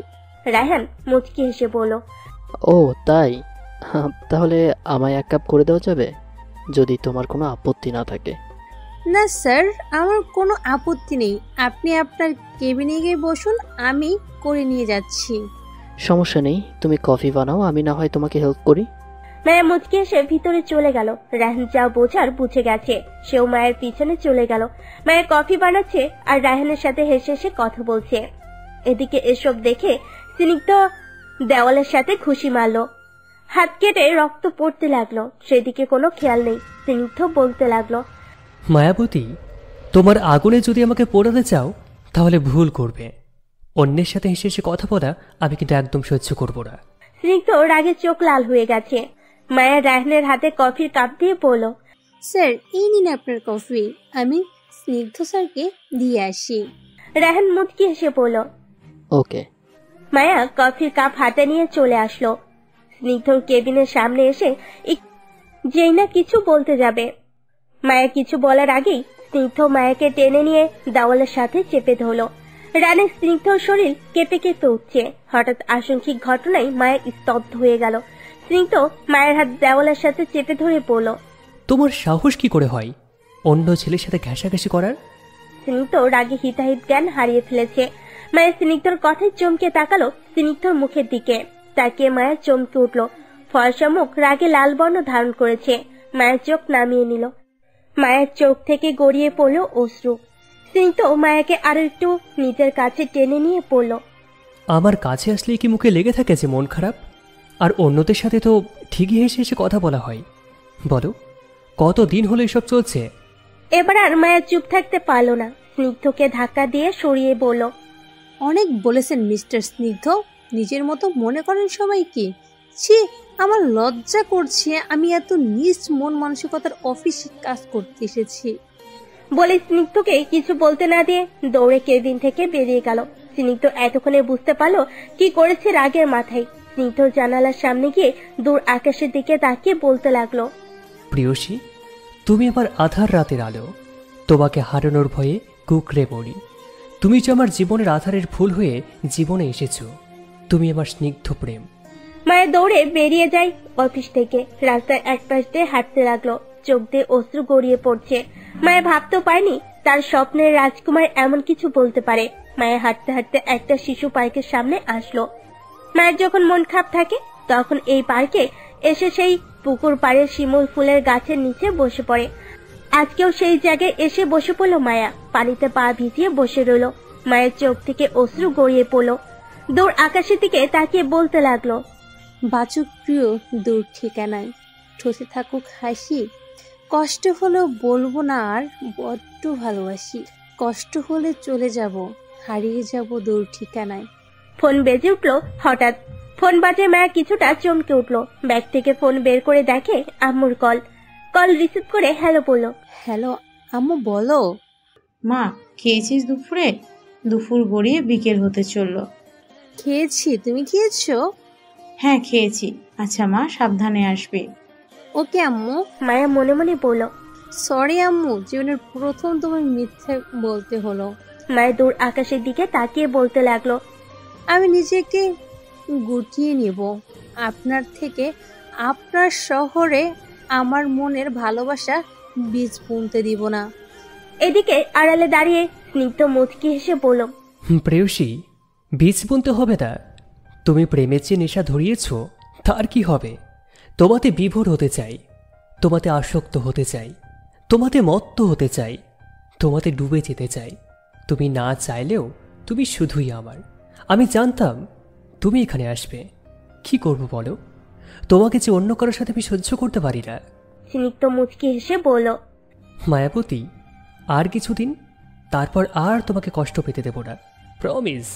Speaker 5: রায়হান মুচকি হেসে বলল,
Speaker 7: ও তাই? তাহলে আমায় এক কাপ করে দেওয়া যাবে, যদি তোমার কোনো আপত্তি না থাকে।
Speaker 2: না স্যার, আমার কোনো আপত্তি নেই। আপনি আপনার কেবিনে গিয়ে বসুন, আমি করে নিয়ে যাচ্ছি।
Speaker 7: সমস্যা নেই, তুমি কফি বানাও, আমি না হয় তোমাকে হেল্প করি।
Speaker 5: মায়া মুচকি এসে ভিতরে চলে গেল। রায়হান যা বোঝার বুঝে গেছে, সেও মায়ের পিছনে চলে গেল। মায়ের কফি বানাচ্ছে আর রায়হানের সাথে হেসে হেসে কথা বলছে। এদিকে এসব দেখে স্নিগ্ধ দেওয়ালের সাথে ঘুষি মারলো। হাত কেটে রক্ত পড়তে লাগলো, সেদিকে কোনো খেয়াল নেই। স্নিগ্ধ বলতে লাগলো,
Speaker 8: মায়াবতী, তোমার আগুনে যদি আমাকে পোড়াতে চাও তাহলে ভুল করবে। অন্যের সাথে হেসে হেসে কথা বলা আমি কিন্তু একদম সহ্য করব না।
Speaker 5: স্নিগ্ধ রাগে চোখ লাল হয়ে গেছে। মায়া রায়হানের হাতে কফির কাপ দিয়ে বলল,
Speaker 2: স্যার এই নিন আপনার কফি, আমি স্নিগ্ধ স্যারকে দিয়ে আসি।
Speaker 5: রায়হান মুচকি হেসে বলল,
Speaker 7: ওকে।
Speaker 5: মায়া কফির কাপ হাতে নিয়ে চলে আসলো। স্নিগ্ধর কেবিনের সামনে এসে যেই না কিছু বলতে যাবে, মায়া কিছু বলার আগেই স্নিগ্ধ মায়াকে টেনে নিয়ে দেওয়ালের সাথে চেপে ধরল। রানে স্নিগ্ধর শরীর কেঁপে কেঁপে উঠছে। হঠাৎ আশঙ্কিক ঘটনায় মায়া স্তব্ধ হয়ে গেল। স্নিগ্ধ মায়ের হাত দেওয়ালের সাথে চেপে ধরে বলল,
Speaker 8: তোমার সাহস কি করে হয় অন্য ছেলের সাথে ঘেঁষাঘেঁষি করার?
Speaker 5: স্নিগ্ধ রাগে হিতাহিত জ্ঞান হারিয়ে ফেলেছে। মায়ের স্নিগ্ধর কথায় চমকে তাকালো স্নিগ্ধর মুখের দিকে। তাকিয়ে মায়ের চমকে উঠল। ফর্সা মুখ রাগে লাল বর্ণ ধারণ করেছে। মায়ের চোখ নামিয়ে নিল। মায়ের চোখ থেকে গড়িয়ে পড়ল অশ্রু। স্নিগ্ধ মায়াকে আরো একটু নিজের কাছে টেনে নিয়ে পড়ল,
Speaker 8: আমার কাছে আসলে কি মুখে লেগে থাকে যে মন খারাপ? আর অন্যদের সাথে তো ঠিকই হেসে হেসে কথা বলা হয়। বলো, কতদিন হলো এসব চলছে?
Speaker 5: এবার আর মায়া চুপ থাকতে পারল না। স্নিগ্ধকে ধাক্কা দিয়ে সরিয়ে বলল,
Speaker 2: অনেক বলেছেন মিস্টার স্নিগ্ধ, নিজের মতো মনে করেন সবাইকে। ছি, আমার লজ্জা করছে। আমি এত নিজ মন মানসিকতার অফিসে কাজ করতে এসেছি।
Speaker 5: বলে স্নিগ্ধকে কিছু বলতে না দিয়ে দৌড়ে কেবিন থেকে বেরিয়ে গেল। স্নিগ্ধ এতক্ষণে বুঝতে পারলো কি করেছে রাগের মাথায়। স্নিগ্ধ জানালার সামনে গিয়ে দূর আকাশের দিকে তাকিয়ে বলতে লাগলো,
Speaker 8: প্রিয়সী, তুমি আমার আধার রাতের আলো, তোমাকে হারানোর ভয়ে কুকড়ে মরি। তুমি যে আমার জীবনের আধারের ফুল হয়ে জীবনে এসেছো, তুমি আমার স্নিগ্ধ প্রেম।
Speaker 5: মায়া দৌড়ে বেরিয়ে যায় অফিস থেকে। রাস্তায় এক পাশ দিয়ে হাঁটতে লাগলো। চোখ দিয়ে অশ্রু গড়িয়ে পড়ছে। মায়া ভাবতেও পারেনি তার স্বপ্নের রাজকুমার এমন কিছু বলতে পারে। মায়া হাঁটতে হাঁটতে একটা শিশু পার্কের সামনে আসলো। মায়ের যখন মন খারাপ থাকে তখন এই পার্কে এসে সেই পুকুর পাড়ের শিমুল ফুলের গাছের নিচে বসে পড়ে। আজকেও সেই জায়গায় এসে বসে পড়লো মায়া। পানিতে পা ভিজিয়ে বসে রইল। মায়ের চোখ থেকে অশ্রু গড়িয়ে পড়লো। দূর আকাশের দিকে তাকিয়ে বলতে লাগলো,
Speaker 2: বাচক প্রিয় দূর ঠিকানায়, ঠোঁটে থাকুক হাসি। কষ্ট হলেও বলবো না আর বড্ড ভালোবাসি। কষ্ট হলে চলে যাব, হারিয়ে যাব দূর ঠিকানায়।
Speaker 5: ফোন বেজে উঠলো হঠাৎ। ফোন বাজে মায়া কিছুটা চমকে উঠলো। ব্যাগ থেকে ফোন বের করে দেখে আম্মুর কল। কল রিসিভ করে হ্যালো বললো।
Speaker 2: হ্যালো আম্মু, বলো।
Speaker 3: মা, খেয়েছিস দুপুরে? দুপুর গড়িয়ে বিকেল হতে চললো।
Speaker 2: খেয়েছি, তুমি খেয়েছো?
Speaker 3: হ্যাঁ খেয়েছি। আচ্ছা মা, সাবধানে আসবে।
Speaker 2: ওকে আম্মু।
Speaker 5: মায়া মনে মনে বলল,
Speaker 2: সরি আম্মু, জীবনের প্রথম তোমার মিথ্যে বলতে হলো।
Speaker 5: মায়া দূর আকাশের দিকে তাকিয়ে বলতে লাগলো,
Speaker 2: আমি নিজেকে গুটিয়ে নিব। আপনার থেকে, আপনার শহরে আমার মনের ভালোবাসা বীজ বুনতে দিব না।
Speaker 5: এদিকে আড়ালে দাঁড়িয়ে স্নিগ্ধ মুচকি হেসে বলল,
Speaker 8: প্রেয়সী, বীজ বুনতে হবে না, তুমি প্রেমের যে নেশা ধরিয়েছ তার কি হবে? তোমাতে বিভোর হতে চাই, তোমাতে আসক্ত হতে চাই, তোমাতে মত্ত হতে চাই, তোমাতে ডুবে যেতে চাই। তুমি না চাইলেও তুমি শুধুই আমার। আমি জানতাম তুমি এখানে আসবে। কি করব বলো? তোমাকে যে অন্য কারোর সাথে আমি সহ্য করতে পারি না।
Speaker 5: স্নিগ্ধ মুচকি হেসে বলল,
Speaker 8: মায়াবতী, আর কিছুদিন, তারপর আর তোমাকে কষ্ট পেতে দেব না, প্রমিস।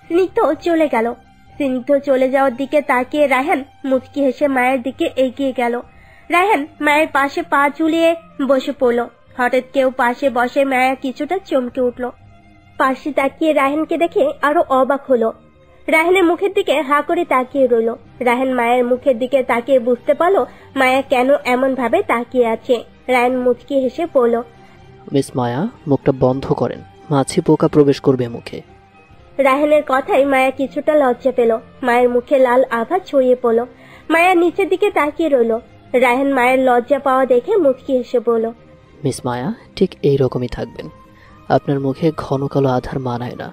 Speaker 5: স্নিগ্ধ চলে গেল। স্নিগ্ধ চলে যাওয়ার দিকে তাকিয়ে রায়হান মুচকি হেসে মায়ের দিকে এগিয়ে গেল। রায়হান মায়ের পাশে পা ঝুলিয়ে বসে পড়ল। হঠাৎ কেউ পাশে বসে মায়া কিছুটা চমকে উঠল। পাশে তাকিয়ে রায়হানকে দেখে আরো অবাক হলো। রায়হানের মুখের দিকে হা করে তাকিয়ে রইল। রায়হান মায়ের মুখের দিকে তাকিয়ে বুঝতে পারলো মায়া কেন এমন ভাবে তাকিয়ে আছে। রায়হান মুচকি হেসে বলল,
Speaker 7: মিস মায়া, মুখটা বন্ধ করেন, মাছি পোকা প্রবেশ করবে মুখে।
Speaker 5: রায়হানের কথায় মায়া কিছুটা লজ্জা পেল। মায়ের মুখে লাল আভা ছড়িয়ে পড়ল। মায়া নিচের দিকে তাকিয়ে রইল। রায়হান মায়ের লজ্জা পাওয়া দেখে মুচকি হেসে বলল,
Speaker 7: মিস মায়া, ঠিক এই রকমই থাকবেন। আপনার মুখে ঘন কালো আধার মানায় না।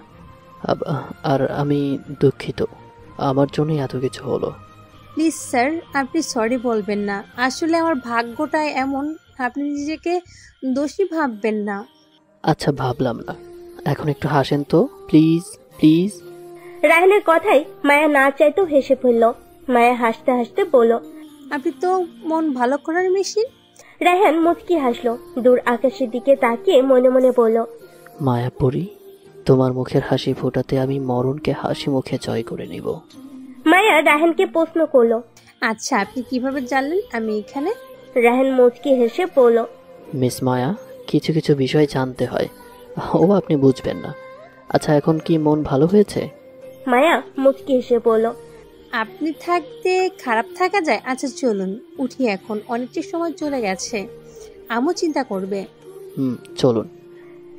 Speaker 7: আর আমি দুঃখিত, আমার জন্যই এত কিছু হলো।
Speaker 2: প্লিজ স্যার, আপনি সরি বলবেন না। আসলে আমার ভাগ্যটা এমন, আপনি নিজেকে দোষী ভাববেন না।
Speaker 7: আচ্ছা, ভাবলাম না। এখন একটু হাসেন তো, প্লিজ প্লিজ।
Speaker 5: রায়হানের কথাই মায়া না চাইতেও হেসে ফেলল। মায়া হাসতে হাসতে বলল,
Speaker 2: আপনি তো মন ভালো করার মেশিন।
Speaker 5: রায়হান মুচকি হাসলো। দূর আকাশের দিকে তাকিয়ে মনে মনে বলল,
Speaker 7: মায়াপুরী, তোমার মুখের হাসি ফোটাতে আমি মরণকে হাসি মুখে জয় করে নিব।
Speaker 5: মায়া রায়হানকে প্রশ্ন করলো,
Speaker 2: আচ্ছা, আপনি কিভাবে জানলেন আমি এখানে?
Speaker 5: রায়হান মুচকি হেসে বলল,
Speaker 7: মিস মায়া, কিছু কিছু বিষয় জানতে হয়, ও আপনি বুঝবেন না। আচ্ছা, এখন কি মন ভালো হয়েছে?
Speaker 5: মায়া মুচকি হেসে বলল,
Speaker 2: আপনি থাকতে খারাপ থাকা যায়? আচ্ছা চলুন উঠি, এখন অনেকটা সময় চলে গেছে, আম্মু চিন্তা করবে।
Speaker 7: চলুন।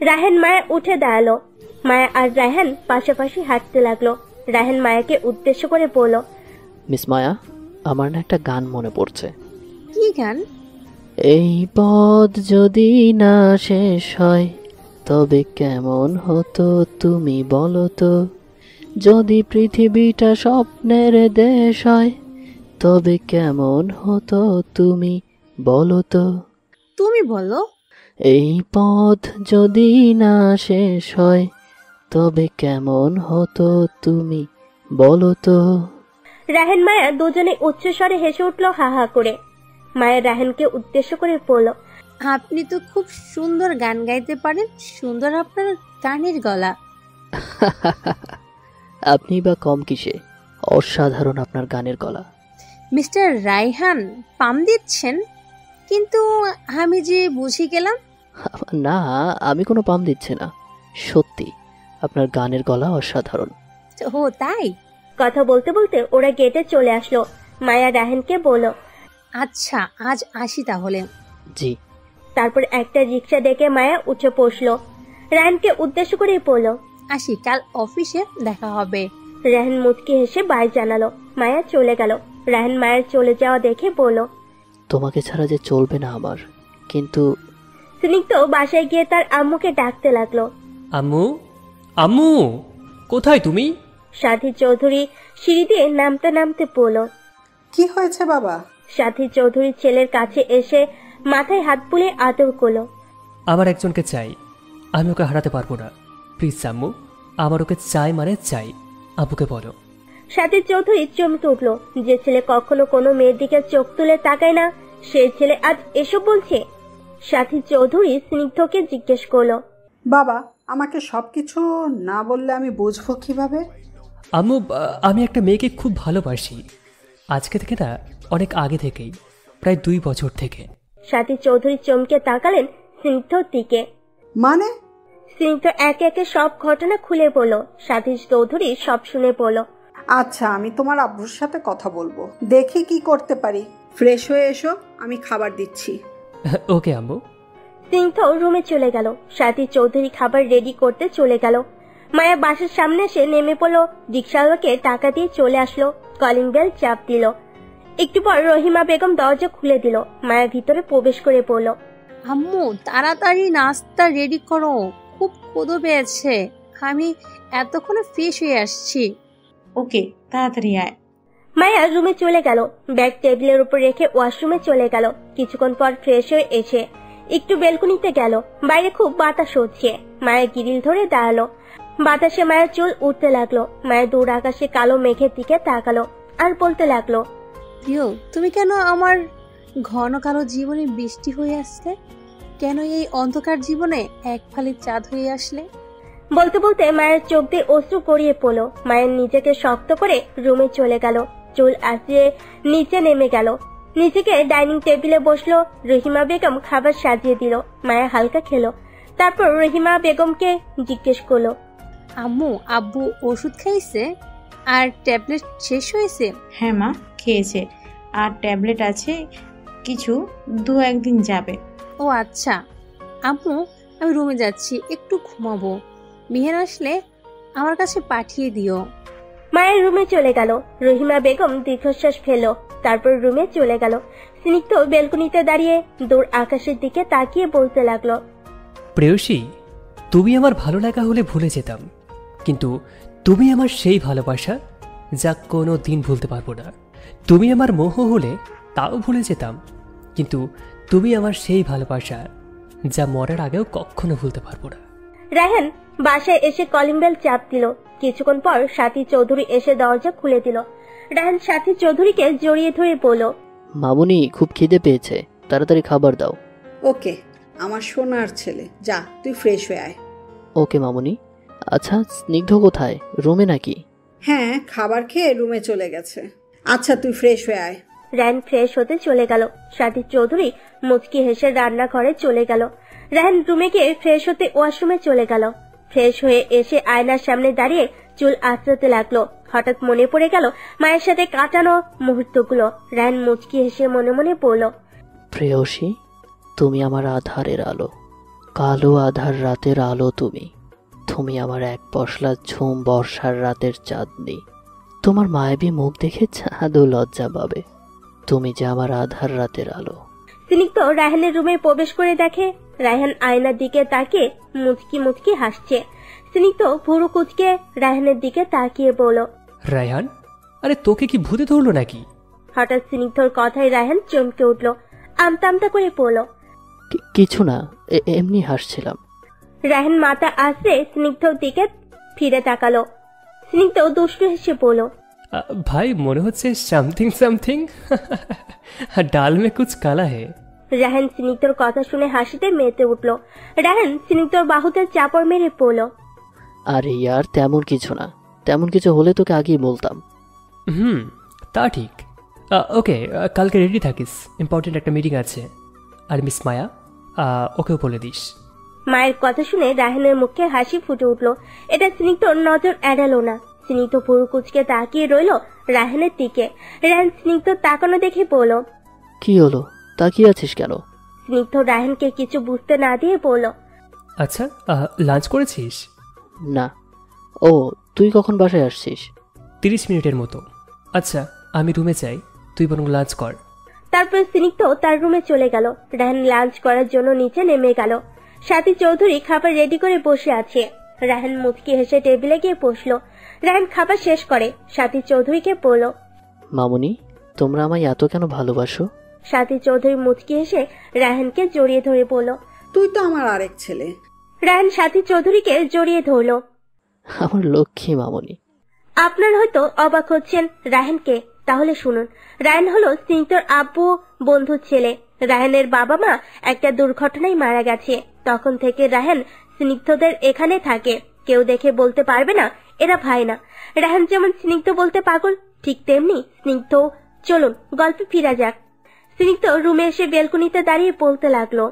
Speaker 5: রায়হান মায়া উঠে দাঁড়ালো। মায়া আর রায়হান পাশাপাশি হাঁটতে লাগলো। রায়হান মায়াকে উদ্দেশ্য করে বলল,
Speaker 7: মিস মায়া, আমার না একটা গান মনে পড়ছে।
Speaker 2: কি গান?
Speaker 7: এই পথ যদি না শেষ হয় তবে কেমন হতো তুমি বলো তো, যদি পৃথিবীটা স্বপ্নের দেশ হয় তবে কেমন হতো তুমি বলো তো।
Speaker 2: তুমি বলো।
Speaker 7: এই পথ যদি না শেষ হয় তবে কেমন হতো তুমি বলো তো।
Speaker 5: রায়হান মায়া দুজনে উচ্চস্বরে হেসে উঠলো হা হা করে। মায়া রায়হানকে উদ্দেশ্য করে বলল,
Speaker 2: আপনি তো খুব সুন্দর গান গাইতে পারেন, সুন্দর আপনার গানের গলা।
Speaker 7: আপনি বা কম কিসে, অসাধারণ আপনার গানের গলা।
Speaker 2: মিস্টার রায়হান পাম দিচ্ছেন, কিন্তু আমি যে বুঝে গেলাম।
Speaker 7: না, আমি কোনো পাম দিচ্ছি না, সত্যি আপনার গানের গলা অসাধারণ।
Speaker 2: ও তাই?
Speaker 5: কথা বলতে বলতে ওরা গেটে চলে আসলো। মায়া রায়হানকে বলল,
Speaker 2: আচ্ছা আজ আসি তাহলে।
Speaker 7: জি।
Speaker 5: তারপর একটা রিক্সা ডেকে মায়া উঠে বসলো। রায়হানকে উদ্দেশ্য করে বলল,
Speaker 2: আসি, কাল অফিসে দেখা হবে।
Speaker 5: রায়হান মুচকি হেসে বাই জানালো। মায়া চলে গেল। রায়হান মায়ের চলে যাওয়া দেখে বলল,
Speaker 7: তোমাকে ছাড়া যে চলবে না আমার। কিন্তু
Speaker 5: স্নিগ্ধ বাসায় গিয়ে তার আম্মুকে ডাকতে লাগলো।
Speaker 8: আম্মু, আম্মু, কোথায় তুমি?
Speaker 5: সাথী চৌধুরী সিঁড়ি দিয়ে নামতে নামতে বলল,
Speaker 14: কি হয়েছে বাবা?
Speaker 5: সাথী চৌধুরী ছেলের কাছে এসে মাথায় হাত বুলিয়ে আদর করলো।
Speaker 8: আমার একজনকে চাই, আমি ওকে হারাতে পারবো না। প্লিজ আম্মু, আমার ওকে চাই মানে চাই, আব্বুকে বলো।
Speaker 5: সাথী চৌধুরী চমকে উঠলো। যে ছেলে কখনো কোনো মেয়ের দিকে চোখ তুলে তাকায় না, সেই ছেলে আজ এসব বলছে। সাথী চৌধুরী স্নিগ্ধকে জিজ্ঞেস করলো,
Speaker 14: বাবা, আমাকে সবকিছু না বললে আমি বুঝবো কিভাবে?
Speaker 8: আম্মু, আমি একটা মেয়েকে খুব ভালোবাসি, আজকে থেকে না, অনেক আগে থেকেই, প্রায় 2 বছর থেকে।
Speaker 5: সাথী চৌধুরী চমকে তাকালেন স্নিগ্ধর দিকে।
Speaker 14: মানে?
Speaker 5: স্নিগ্ধ একে একে সব ঘটনা খুলে বলল। সাথী চৌধুরী সব শুনে বলল,
Speaker 14: আচ্ছা, আমি তোমার আব্বুর সাথে কথা বলবো, দেখি কি করতে পারি। ফ্রেশ হয়ে এসো, আমি খাবার দিচ্ছি।
Speaker 8: ওকে আম্মু।
Speaker 5: স্নিগ্ধ রুমে চলে গেল। সাথী চৌধুরী খাবার রেডি করতে চলে গেল। মায়া বাসার সামনে এসে নেমে পড়লো। রিকশাওয়ালাকে টাকা দিয়ে চলে আসলো। কলিং বেল চাপ দিল। একটু পর রহিমা বেগম দরজা খুলে দিল। মায়া ভিতরে প্রবেশ করে বলল,
Speaker 2: আম্মু তাড়াতাড়ি নাস্তা রেডি করো, খুব ক্ষুধা পেয়েছে, আমি এতক্ষণে ফ্রেশ হয়ে আসছি।
Speaker 3: ওকে, তাড়াতাড়ি আয়।
Speaker 5: মায়া রুমে চলে গেল, ব্যাগ টেবিলের উপর রেখে ওয়াশরুমে চলে গেল। কিছুক্ষণ পর ফ্রেশ হয়ে এসে একটু বেলকনিতে গেল। বাইরে খুব বাতাস হচ্ছে। মায়া গ্রিল ধরে দাঁড়ালো। বাতাসে মায়ের চুল উঠতে লাগলো। মায়া দূর আকাশে কালো মেঘের দিকে তাকালো আর বলতে লাগলো,
Speaker 2: প্রিয়, তুমি কেন আমার ঘন কালো জীবনে বৃষ্টি হয়ে আসলে? কেন এই অন্ধকার জীবনে এক ফালি চাঁদ হয়ে আসলে?
Speaker 5: বলতে বলতে মায়ের চোখ দিয়ে অশ্রু গড়িয়ে পড়লো। মায়ের নিজেকে শক্ত করে রুমে চলে গেল। চুল আঁচড়ে নিচে নেমে গেল। নিজেকে ডাইনিং টেবিলে বসলো। রহিমা বেগম খাবার সাজিয়ে দিল। মায়া হালকা খেলো। তারপর রহিমা বেগমকে জিজ্ঞেস করলো,
Speaker 2: আম্মু আব্বু ওষুধ খাইছে আর ট্যাবলেট শেষ হয়েছে?
Speaker 3: হ্যাঁ মা, খেয়েছে, আর ট্যাবলেট আছে কিছু, 2-1 দিন যাবে।
Speaker 2: ও আচ্ছা আম্মু, আমি রুমে যাচ্ছি, একটু ঘুমাবো। মিহির আসলে আমার কাছে পাঠিয়ে দিও।
Speaker 5: মায়ের রুমে চলে গেল। রহিমা বেগম দীর্ঘশ্বাস ফেললো। তারপর রুমে চলে গেল। স্নিগ্ধ বেলকনিতে দাঁড়িয়ে দূর আকাশের দিকে তাকিয়ে বলতে লাগলো,
Speaker 8: প্রেয়সী, তুমি আমার ভালো লাগা হলে ভুলে যেতাম, কিন্তু তুমি আমার সেই ভালোবাসা যা কোনো দিন ভুলতে পারবো না। তুমি আমার মোহ হলে তাও ভুলে যেতাম, কিন্তু তুমি আমার সেই ভালোবাসা যা মরার আগেও কখনো ভুলতে পারবো না।
Speaker 5: রায়হান বাসায় এসে কলিং বেল চাপ দিল। কিছুক্ষণ পর সাথী চৌধুরী এসে দরজা খুলে দিল। রায়হান সাথী চৌধুরীকে জড়িয়ে ধরে বলল,
Speaker 7: মামুনি, খুব খিদে পেয়েছে, তাড়াতাড়ি খাবার দাও।
Speaker 14: ওকে আমার সোনার ছেলে, যা তুই ফ্রেশ হয়ে আয়।
Speaker 7: ওকে মামুনি। আচ্ছা, স্নিগ্ধ কোথায়? রুমে নাকি?
Speaker 14: হ্যাঁ, খাবার খেয়ে রুমে চলে গেছে। আচ্ছা তুই ফ্রেশ হয়ে আয়।
Speaker 5: রায়হান ফ্রেশ হতে চলে গেল। সাথী চৌধুরী মুচকি হেসে রান্নাঘরে চলে গেল। রায়হান রুমে গিয়ে ফ্রেশ হতে ওয়াশরুমে চলে গেল। ফ্রেশ হয়ে এসে আয়নার সামনে দাঁড়িয়ে চুল আঁচড়াতে লাগলো। হঠাৎ মনে পড়ে গেল মায়ের সাথে কাটানো মুহূর্তগুলো। রায়হান মুচকি হেসে মনে মনে বলল,
Speaker 7: প্রেয়সী, তুমি আমার আধারের আলো, কালো আধার রাতের আলো। তুমি আমার এক পশলা ঝুম বর্ষার রাতের চাঁদনি। তোমার মায়াবী মুখ দেখে চাঁদও লজ্জা পাবে। তুমি যে আমার আধার রাতের আলো।
Speaker 5: স্নিগ্ধ রায়হানের রুমে প্রবেশ করে দেখে রায়হান আয়নার দিকে তাকিয়ে মুচকি মুচকি হাসছে। স্নিগ্ধ ভুরু কুচকে রায়হানের দিকে তাকিয়ে বলল,
Speaker 8: রায়হান, আরে তোকে কি ভূতে ধরলো নাকি?
Speaker 5: হঠাৎ স্নিগ্ধর কথায় রায়হান চমকে উঠল। আমতা আমতা করে বলল,
Speaker 7: কিছু না, এমনি হাসছিলাম।
Speaker 5: রায়হান মাথা আঁচড়ে স্নিগ্ধর দিকে ফিরে তাকালো। স্নিগ্ধ দুষ্টু হেসে বলল,
Speaker 8: ভাই, মনে হচ্ছে সামথিং সামথিং ডাল মে কুছ কালা হে।
Speaker 5: রায়হান স্নিগ্ধর কথা শুনে হাসিতে মেতে উঠল। রায়হান স্নিগ্ধর বাহুতে চাপড় মেরে পড়ল,
Speaker 7: আরে ইয়ার, তেমন কিছু না। তেমন কিছু হলে তোকে আগেই বলতাম।
Speaker 8: তা ঠিক। ওকে, কালকে রেডি থাকিস, ইম্পর্টেন্ট একটা মিটিং আছে। আর মিস মায়া, ওকেও বলে দিস।
Speaker 5: মায়ের কথা শুনে রায়হানের মুখে হাসি ফুটে উঠল। এটা স্নিগ্ধর নজর এড়ালো না। স্নিগ্ধ ভুরু কুচকে তাকিয়ে রইল রায়হানের দিকে। রায়হান স্নিগ্ধ তাকানো দেখে বলল,
Speaker 7: কি হলো, তাকিয়ে আছিস কেন?
Speaker 5: স্নিগ্ধ রায়হানকে কিছু বুঝতে না দিয়ে বলল,
Speaker 8: আচ্ছা, লাঞ্চ করেছিস?
Speaker 7: না। ও, তুই কখন বাসায় আসছিস?
Speaker 8: 30 মিনিটের মতো। আচ্ছা, আমি রুমে যাই, তুই বরং লাঞ্চ কর।
Speaker 5: তারপর স্নিগ্ধ তার রুমে চলে গেল। রায়হান লাঞ্চ করার জন্য নিচে নেমে গেল। সাথী চৌধুরী খাবার রেডি করে বসে আছে। রায়হান মুচকি হেসে টেবিলে গিয়ে বসলো। রায়হান খাবার শেষ করে সাথী চৌধুরীকে বলল,
Speaker 7: মামুনি, তোমরা আমায় এত কেন ভালোবাসো?
Speaker 5: সাথী চৌধুরী মুচকি হেসে রায়হানকে জড়িয়ে ধরে বলল,
Speaker 14: তুই তো আমার আরেক ছেলে।
Speaker 5: রায়হান সাথী চৌধুরীকে জড়িয়ে ধরল।
Speaker 7: আমার লক্ষ্মী মামুনি।
Speaker 5: আপনার হয়তো অবাক হচ্ছেন রায়হানকে, তাহলে শুনুন। রায়হান হলো স্নিগ্ধর আব্বু বন্ধুর ছেলে। রায়হানের বাবা মা একটা দুর্ঘটনায় মারা গেছে। তখন থেকে রায়হান স্নিগ্ধদের এখানে থাকে। কেউ দেখে বলতে পারবে না এরা ভাই না। রায়হান যেমন স্নিগ্ধ বলতে পাগল, ঠিক তেমনি স্নিগ্ধ। চলুন গল্পে ফিরা যাক। স্নিগ্ধ রুমে এসে বেলকনিতে দাঁড়িয়ে বলতে লাগলো,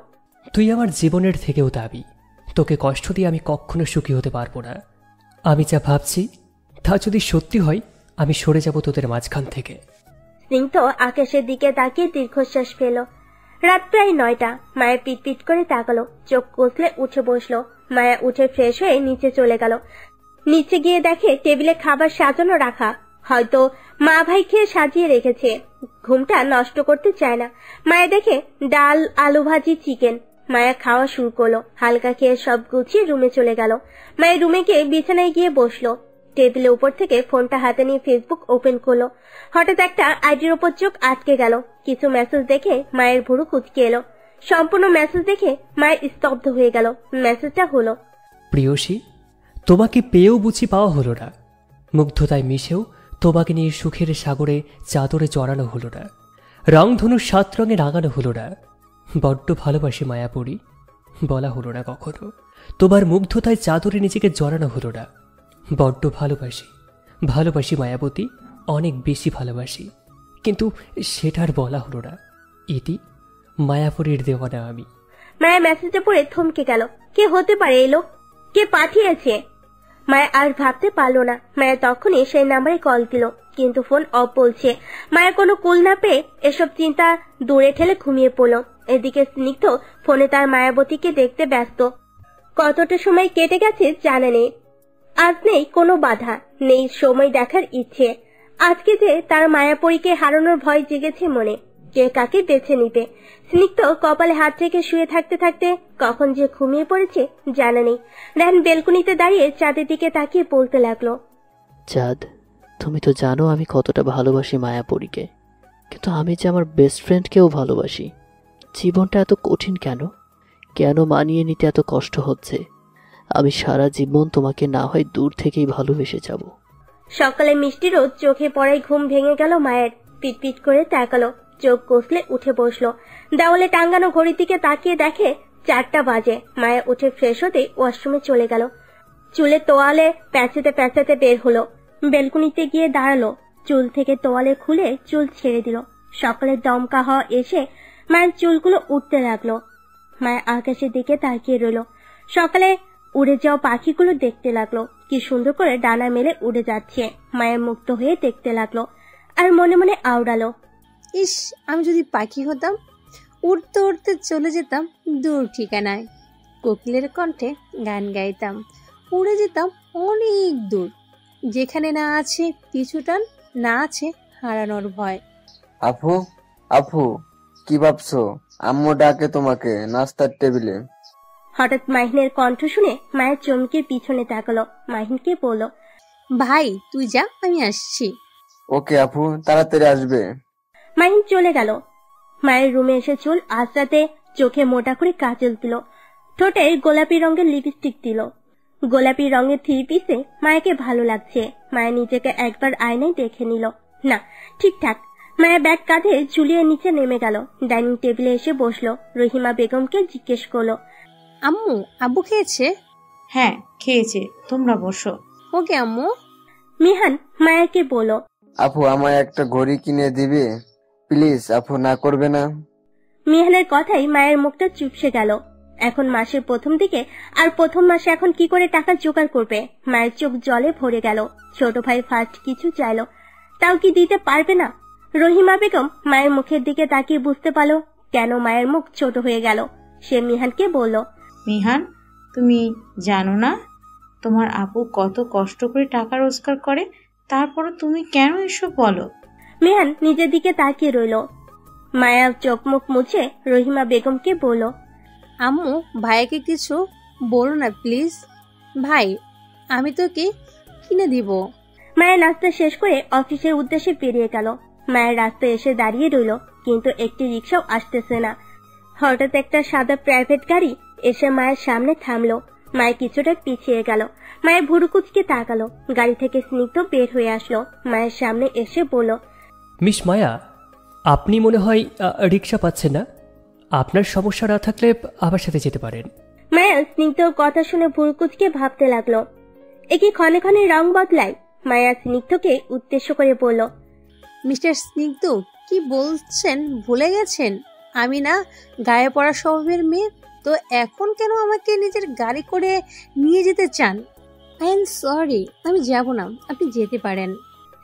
Speaker 8: তুই আমার জীবনের থেকেও দাবি। তোকে কষ্ট দিয়ে আমি কখনো সুখী হতে পারবো না। আমি যা ভাবছি তা যদি সত্যি হয়, আমি সরে যাব তোদের মাঝখান থেকে।
Speaker 5: স্নিগ্ধ আকাশের দিকে তাকিয়ে দীর্ঘশ্বাস ফেল। রাত প্রায় 9টা। মায়া পিট করে তাকালো, চোখ কষলে উঠে বসলো। মায়া উঠে ফ্রেশ হয়ে নিচে চলে গেল। নিচে গিয়ে দেখে টেবিলে খাবার সাজানো রাখা, হয়তো মা ভাই খেয়ে সাজিয়ে রেখেছে। ঘুমটা নষ্ট করতে চায় না। মায়া দেখে ডাল, আলু ভাজি, চিকেন। মায়া খাওয়া শুরু করলো। হালকা খেয়ে সব গুছিয়ে রুমে চলে গেল। মায়ের রুমে গিয়ে বিছানায় গিয়ে বসলো। টেবিলের উপর থেকে ফোনটা হাতে নিয়ে ফেসবুক ওপেন করলো। হঠাৎ একটা আইডির ওপর চোখ আটকে গেল। কিছু মেসেজ দেখে মায়ের ভুরু কুঁচকে এলো। সম্পূর্ণ মেসেজ দেখে মায়ের স্তব্ধ হয়ে গেল। মেসেজটা হলো,
Speaker 8: প্রিয়সী, তোমাকে পেয়েও বুঝি পাওয়া হলো না। মুগ্ধতায় মিশেও তোমাকে নিয়ে সুখের সাগরে চাদরে জড়ানো হলো না। রংধনু 7 রঙে রাঙানো হলো না। বড্ড ভালোবাসি মায়াপুরী, বলা হলো না কখনো। তোমার মুগ্ধতায় চাদরে নিজেকে জড়ানো হলো না। বড্ড ভালোবাসি মায়াবতী, অনেক বেশি ভালোবাসি, কিন্তু সেটা আর বলা হলো না। ইতি, মায়াপুরীর দেওয়ানা আমি।
Speaker 5: মায়া মেসেজটা পড়ে থমকে গেল। কে হতে পারে এই লোক? কে পাঠিয়েছে? মায়া আর ভাবতে পারলো না। মায়া তখনই সেই নাম্বারে কল দিল, কিন্তু ফোন অফ বলছে। মায়া কোনো কুল না পেয়ে এসব চিন্তা দূরে ঠেলে ঘুমিয়ে পড়ল। এদিকে স্নিগ্ধ ফোনে তার মায়াবতীকে দেখতে ব্যস্ত। কতটা সময় কেটে গেছে জানা নেই। আজ নেই কোনো বাধা, নেই সময় দেখার ইচ্ছে। আজকে যে তার মায়াপরীকে হারানোর ভয় জেগেছে মনে। কে কাকে বেছে নিতে? স্নিগ্ধ কপালে হাত রেখে শুয়ে থাকতে থাকতে কখন যে ঘুমিয়ে পড়েছে জানা নেই। রায়হান বেলকুনিতে দাঁড়িয়ে চাঁদের দিকে তাকিয়ে বলতে লাগলো,
Speaker 7: চাঁদ, তুমি তো জানো আমি কতটা ভালোবাসি মায়াপুরীকে, কিন্তু আমি যে আমার বেস্ট ফ্রেন্ডকেও ভালোবাসি। জীবনটা এত কঠিন কেন? কেন মানিয়ে নিতে এত কষ্ট হচ্ছে? আমি সারা জীবন তোমাকে না হয় দূর থেকেই ভালোবেসে যাব।
Speaker 5: সকালে মিষ্টি রোদ চোখে পড়ায় ঘুম ভেঙে গেল মায়ের। পিটপিট করে তাকালো, চোখ কষলে উঠে বসলো। দেওয়ালে টাঙ্গানো ঘড়ির দিকে তাকিয়ে দেখে 4টা বাজে। মায়া উঠে ফ্রেশ হতে ওয়াশরুমে চলে গেল। চুলে তোয়ালে প্যাঁচাতে প্যাঁচাতে বের হলো। বেলকুনিতে গিয়ে দাঁড়ালো। চুল থেকে তোয়ালে খুলে চুল ছেড়ে দিল। সকালের দমকা হাওয়া এসে মায়ের চুলগুলো উঠতে লাগলো। মায়া আকাশের দিকে তাকিয়ে রইল। সকালে উড়ে যাওয়া পাখিগুলো দেখতে লাগলো। কি সুন্দর করে ডানা মেলে উড়ে যাচ্ছে। মায়ের মুক্ত হয়ে দেখতে লাগলো আর মনে মনে আওড়ালো,
Speaker 2: ইস, আমি যদি পাখি হতাম, উড়তে উড়তে চলে যেতাম দূর ঠিকানায়। কোকিলের কণ্ঠে গান গাইতাম, উড়ে যেতাম অনেক দূর, যেখানে না আছে পিছুটান, না আছে হারানোর ভয়।
Speaker 11: আপু, আপু, কি ভাবছো? আম্মু ডাকে তোমাকে নাস্তার টেবিলে।
Speaker 5: হঠাৎ মাহিনের কণ্ঠ শুনে মায়ের চমকে পিছনে তাকালো। মাহিনকে বলল,
Speaker 2: ভাই তুই যা, আমি আসছি।
Speaker 11: ওকে আপু, তাড়াতাড়ি আসবে।
Speaker 5: মাহিন চলে গেল। মায়ের রুমে এসে চুল আঁচড়াতে চোখে মোটা করে কাজল দিল। ঠোঁটে গোলাপি রঙের লিপস্টিক দিল। গোলাপি রঙের 3 পিসে মায়াকে ভালো লাগছে। মায়া নিজেকে একবার আয়নায় দেখে নিল। না, ঠিকঠাক। মায়া ব্যাগ কাঁধে ঝুলিয়ে নিচে নেমে গেল। ডাইনিং টেবিলে এসে বসলো। রহিমা বেগমকে জিজ্ঞেস করলো,
Speaker 2: আম্মু, আব্বু খেয়েছে?
Speaker 3: হ্যাঁ খেয়েছে, তোমরা বসো।
Speaker 2: ওকে আম্মু।
Speaker 5: মিহান মায়াকে বলল,
Speaker 11: আপু আমায় একটা ঘড়ি কিনে দিবে প্লিজ? আপু না করবে না?
Speaker 5: মিহানের কথাই মায়ের মুখটা চুপসে গেল। এখন মাসের প্রথম দিকে আর প্রথম মাসে এখন কি করে টাকা জোগাড় করবে? মায়ের চোখ জলে ভরে গেল। ছোট ভাই ফার্স্ট কিছু চাইলো, তাও কি দিতে পারবে না? রহিমা বেগম মায়ের মুখের দিকে তাকিয়ে বুঝতে পারলো কেন মায়ের মুখ ছোট হয়ে গেল। সে মিহানকে বলল,
Speaker 3: মিহান, তুমি জানো না তোমার আপু কত কষ্ট করে টাকা রোজগার করে? তারপরও তুমি কেন এসব বলো?
Speaker 5: মিহান নিজের দিকে তাকিয়ে রইল। মায়া চোখ মুখ মুছে রহিমা বেগমকে বলল,
Speaker 2: আম্মু, ভাইকে কিছু বলো না প্লিজ। ভাই, আমি তোকে কিনে দিব।
Speaker 5: মায়ের নাস্তা শেষ করে অফিসের উদ্দেশ্যে বেরিয়ে গেল। মায়ের রাস্তায় এসে দাঁড়িয়ে রইল, কিন্তু একটি রিক্সাও আসতেছে না। হঠাৎ একটা সাদা প্রাইভেট গাড়ি এসে মায়ের সামনে থামলো। মায়ের কিছুটা পিছিয়ে গেল। মায়ের ভুরু কুচকে তাকালো। গাড়ি থেকে স্নিগ্ধ বের হয়ে আসলো। মায়ের সামনে এসে বলল,
Speaker 8: মিস মায়া, আপনি মনে হয় রিক্সা পাচ্ছেন না। আপনার সমস্যা না থাকলে আমার সাথে যেতে পারেন।
Speaker 5: মায়া স্নিগ্ধর কথা শুনে ভুরু কুচকে ভাবতে লাগলো, এ কি ক্ষণে ক্ষণে রং বদলায়? মায়া স্নিগ্ধকে উদ্দেশ্য করে বলল,
Speaker 2: মিস্টার স্নিগ্ধ, কি বলছেন? ভুলে গেছেন আমি না গায়ে পড়া স্বভাবের মেয়ে? তো এখন কেন আমাকে নিজের গাড়ি করে নিয়ে যেতে চান? আই এম সরি, আমি যাব না, আপনি যেতে পারেন।